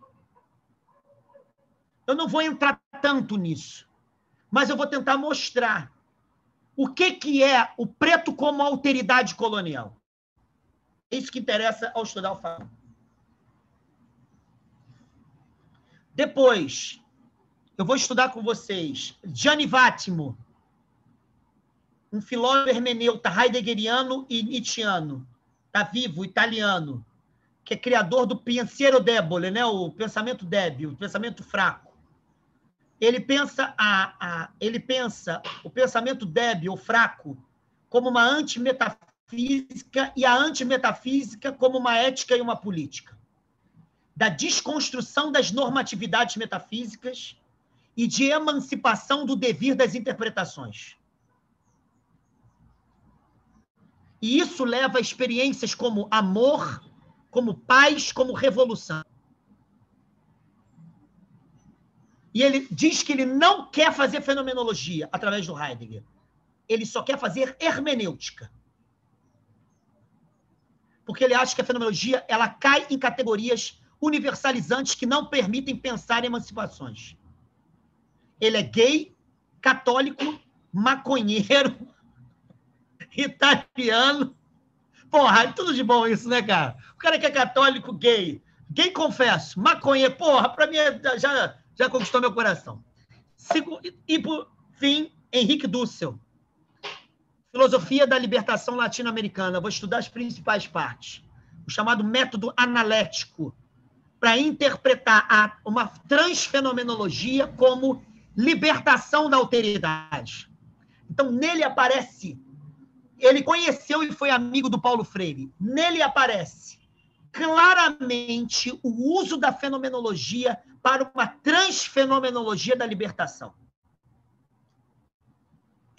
Eu não vou entrar tanto nisso, mas eu vou tentar mostrar o que é o preto como alteridade colonial. É isso que interessa ao estudar o Fanon. Depois, eu vou estudar com vocês Gianni Vattimo, um filósofo hermeneuta heideggeriano e nietzschiano, está vivo, italiano, que é criador do pensiero debole, né? O pensamento débil, o pensamento fraco. Ele pensa o pensamento débil ou fraco como uma antimetafísica e a antimetafísica como uma ética e uma política. Da desconstrução das normatividades metafísicas e de emancipação do devir das interpretações. E isso leva a experiências como amor, como paz, como revolução. E ele diz que ele não quer fazer fenomenologia através do Heidegger. Ele só quer fazer hermenêutica. Porque ele acha que a fenomenologia ela cai em categorias universalizantes que não permitem pensar em emancipações. Ele é gay, católico, maconheiro, italiano. Porra, é tudo de bom isso, né, cara? O cara que é católico, gay, confesso, maconheiro, porra, pra mim já conquistou meu coração. E, por fim, Henrique Dussel. Filosofia da libertação latino-americana. Vou estudar as principais partes. O chamado método analético, para interpretar uma transfenomenologia como libertação da alteridade. Então, nele aparece... Ele conheceu e foi amigo do Paulo Freire. Nele aparece claramente o uso da fenomenologia para uma transfenomenologia da libertação.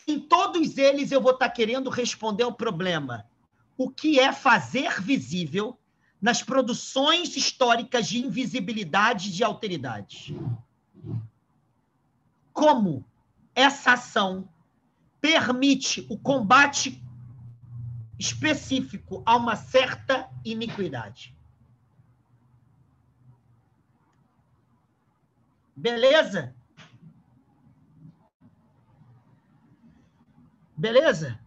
Em todos eles, eu vou estar querendo responder ao problema: o que é fazer visível nas produções históricas de invisibilidade e de alteridade? Como essa ação permite o combate específico a uma certa iniquidade. Beleza? Beleza?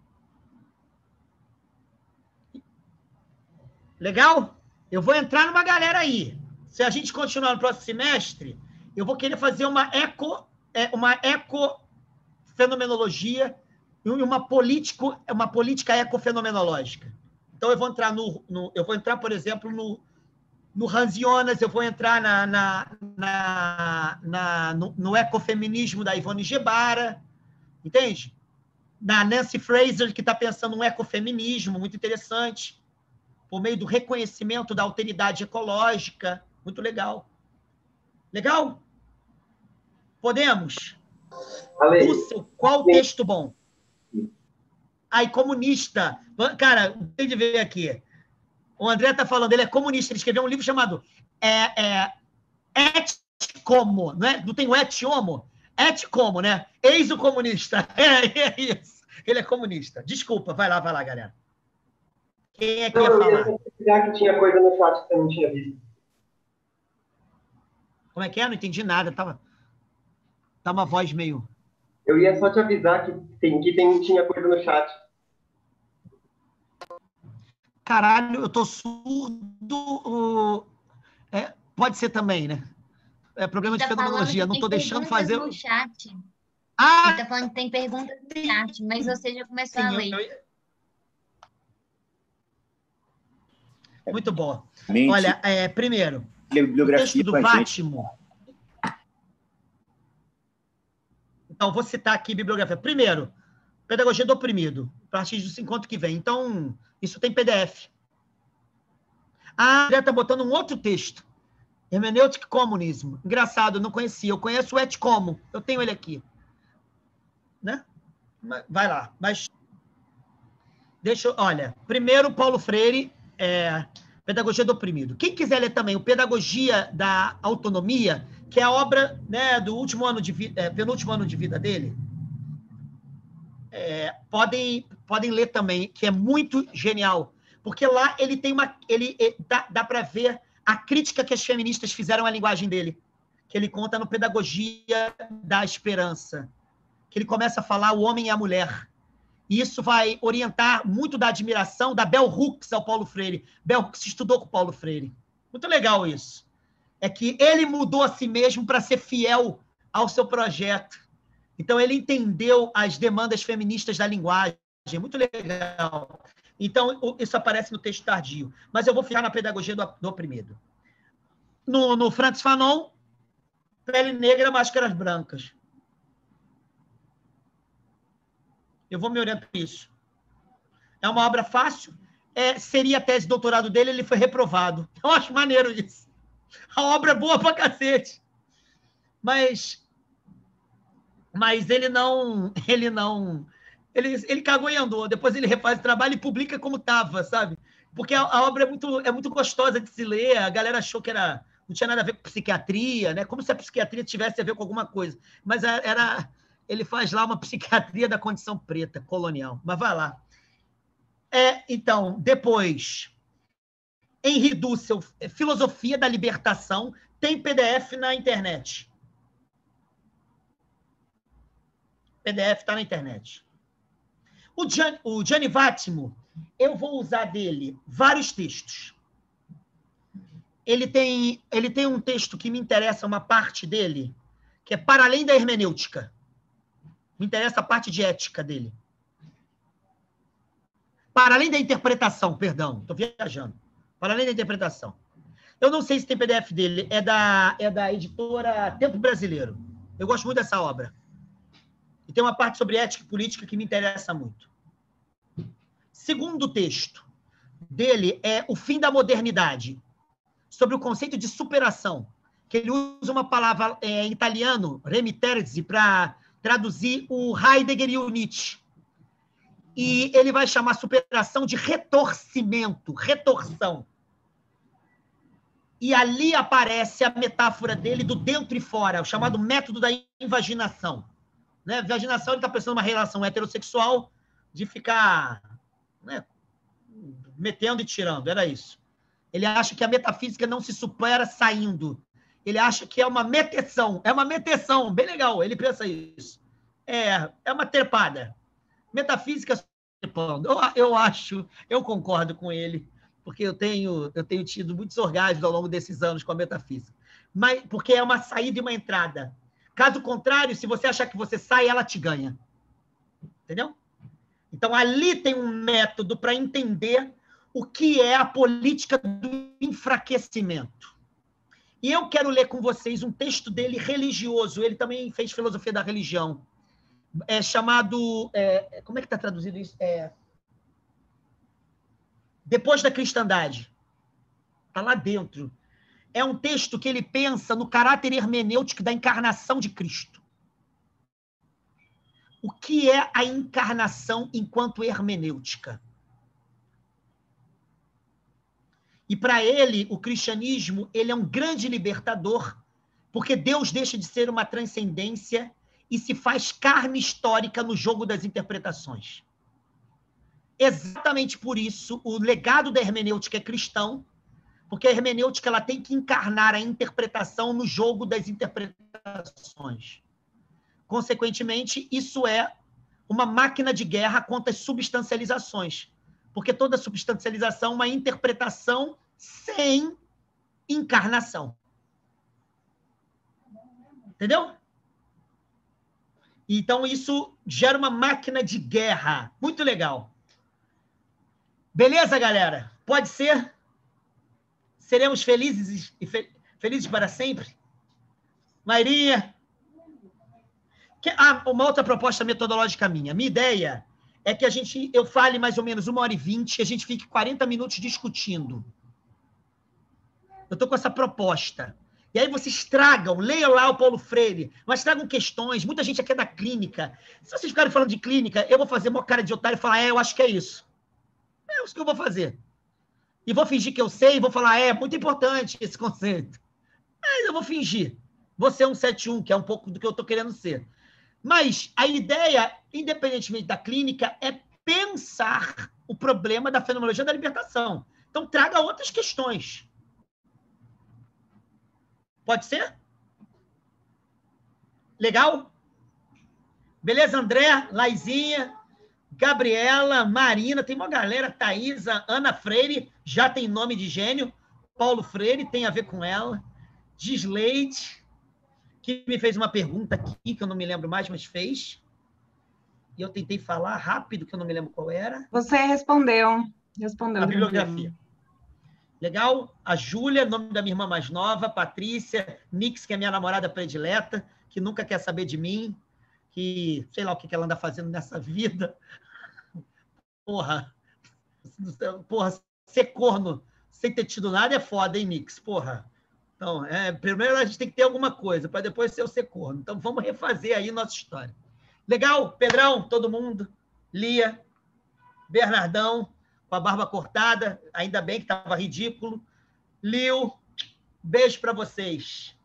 Legal? Eu vou entrar numa galera aí. Se a gente continuar no próximo semestre, eu vou querer fazer uma ecofenomenologia e uma política ecofenomenológica. Então, eu vou entrar, por exemplo, no Hans Jonas, eu vou entrar no ecofeminismo da Ivone Gebara, entende? Na Nancy Fraser, que está pensando um ecofeminismo muito interessante, por meio do reconhecimento da alteridade ecológica. Muito legal. Legal? Podemos? Dussel, qual texto bom? Ai, comunista. Cara, tem de ver aqui. O André está falando, ele é comunista, ele escreveu um livro chamado Et Como, não é? Não tem o Et Homo? Et Como, né? Eis o comunista. É isso. Ele é comunista. Desculpa, vai lá, galera. Quem é que Não, ia eu ia falar? compartilhar que tinha coisa no chat que você não tinha visto. Como é que é? Não entendi nada. Tá uma voz meio... Eu ia só te avisar tinha coisa no chat. Caralho, eu tô surdo. Pode ser também, né? É problema Ele de tá falando fenomenologia. que Não tem tô deixando perguntas fazer... no chat. Ele Ah, tá falando que tem perguntas no chat, mas você já começou a sim. ler. Muito bom. Mente, Olha, primeiro, o texto bibliografia do com a gente. Vátimo... Então, vou citar aqui bibliografia. Primeiro, Pedagogia do Oprimido, a partir do encontro que vem. Então, isso tem PDF. Ah, André está botando um outro texto. Hermenêutica e Comunismo. Engraçado, eu não conhecia. Eu conheço o Et Como. Eu tenho ele aqui. Né? Vai lá. Mas olha, primeiro Paulo Freire, Pedagogia do Oprimido. Quem quiser ler também o Pedagogia da Autonomia, que é a obra, né, do último ano de vida, penúltimo ano de vida dele, podem ler também, que é muito genial, porque lá ele tem dá para ver a crítica que as feministas fizeram à linguagem dele, que ele conta no Pedagogia da Esperança, que ele começa a falar o homem e a mulher. E isso vai orientar muito da admiração da Bell Hooks ao Paulo Freire. Bell Hooks estudou com o Paulo Freire. Muito legal isso. É que ele mudou a si mesmo para ser fiel ao seu projeto. Então, ele entendeu as demandas feministas da linguagem. Muito legal. Então, isso aparece no texto tardio. Mas eu vou ficar na Pedagogia do Oprimido. No Frantz Fanon, Pele Negra, Máscaras Brancas. Eu vou me orientar por isso. É uma obra fácil. Seria a tese de doutorado dele, ele foi reprovado. Eu acho maneiro isso. A obra é boa pra cacete. Mas ele não... Ele cagou e andou. Depois ele refaz o trabalho e publica como estava, sabe? Porque a obra é muito gostosa de se ler. A galera achou que não tinha nada a ver com psiquiatria, né? Como se a psiquiatria tivesse a ver com alguma coisa. Mas ele faz lá uma psiquiatria da condição preta, colonial. Mas vai lá. Então, depois, Henri Dussel, Filosofia da Libertação, tem PDF na internet. PDF está na internet. O Gianni Vattimo, eu vou usar dele vários textos. Ele tem um texto que me interessa, uma parte dele, que é Para Além da Hermenêutica. Me interessa a parte de ética dele. Para Além da Interpretação, perdão, estou viajando. Para Além da Interpretação. Eu não sei se tem PDF dele, é da editora Tempo Brasileiro. Eu gosto muito dessa obra. E tem uma parte sobre ética e política que me interessa muito. Segundo texto dele é O Fim da Modernidade, sobre o conceito de superação, que ele usa uma palavra em italiano, remiterzi, para traduzir o Heidegger e o Nietzsche. E ele vai chamar superação de retorcimento, retorção. E ali aparece a metáfora dele do dentro e fora, o chamado método da invaginação. Né? Vaginação, ele está pensando numa relação heterossexual de ficar, né, metendo e tirando, era isso. Ele acha que a metafísica não se supera saindo. Ele acha que é uma meteção, bem legal, ele pensa isso. É uma trepada. Metafísica trepando. Eu concordo com ele, porque eu tenho tido muitos orgasmos ao longo desses anos com a metafísica. Mas, porque é uma saída e uma entrada. Caso contrário, se você achar que você sai, ela te ganha. Entendeu? Então, ali tem um método para entender o que é a política do enfraquecimento. E eu quero ler com vocês um texto dele religioso. Ele também fez filosofia da religião. Chamado... como é que está traduzido isso? Depois da Cristandade. Está lá dentro. É um texto que ele pensa no caráter hermenêutico da encarnação de Cristo. O que é a encarnação enquanto hermenêutica? E para ele, o cristianismo, ele é um grande libertador, porque Deus deixa de ser uma transcendência e se faz carne histórica no jogo das interpretações. Exatamente por isso, o legado da hermenêutica é cristão, porque a hermenêutica ela tem que encarnar a interpretação no jogo das interpretações. Consequentemente, isso é uma máquina de guerra contra as substancializações, porque toda substancialização é uma interpretação sem encarnação. Entendeu? Então, isso gera uma máquina de guerra. Muito legal. Beleza, galera? Pode ser? Seremos felizes e felizes para sempre? Mairinha? Uma outra proposta metodológica minha. Minha ideia é que eu fale mais ou menos 1h20 e a gente fique 40 minutos discutindo. Eu estou com essa proposta. E aí vocês tragam, leiam lá o Paulo Freire, mas tragam questões. Muita gente aqui é da clínica. Se vocês ficarem falando de clínica, eu vou fazer uma cara de otário e falar, eu acho que é isso. É isso que eu vou fazer. E vou fingir que eu sei e vou falar, é muito importante esse conceito. Mas eu vou fingir. Vou ser um 7-1, que é um pouco do que eu estou querendo ser. Mas a ideia, independentemente da clínica, é pensar o problema da fenomenologia da libertação. Então, traga outras questões. Pode ser? Legal? Beleza, André, Laizinha, Gabriela, Marina, tem uma galera, Thaisa, Ana Freire, já tem nome de gênio, Paulo Freire, tem a ver com ela, Gisleide, que me fez uma pergunta aqui, que eu não me lembro mais, mas fez, e eu tentei falar rápido, que eu não me lembro qual era. Você respondeu. A bibliografia. Legal? A Júlia, nome da minha irmã mais nova, Patrícia, Nix, que é minha namorada predileta, que nunca quer saber de mim, que sei lá o que ela anda fazendo nessa vida. Porra, ser corno sem ter tido nada é foda, hein, Nix? Porra. Então, primeiro a gente tem que ter alguma coisa, para depois ser corno. Então, vamos refazer aí nossa história. Legal? Pedrão, todo mundo? Lia, Bernardão, com a barba cortada, ainda bem que estava ridículo. Lio, beijo para vocês.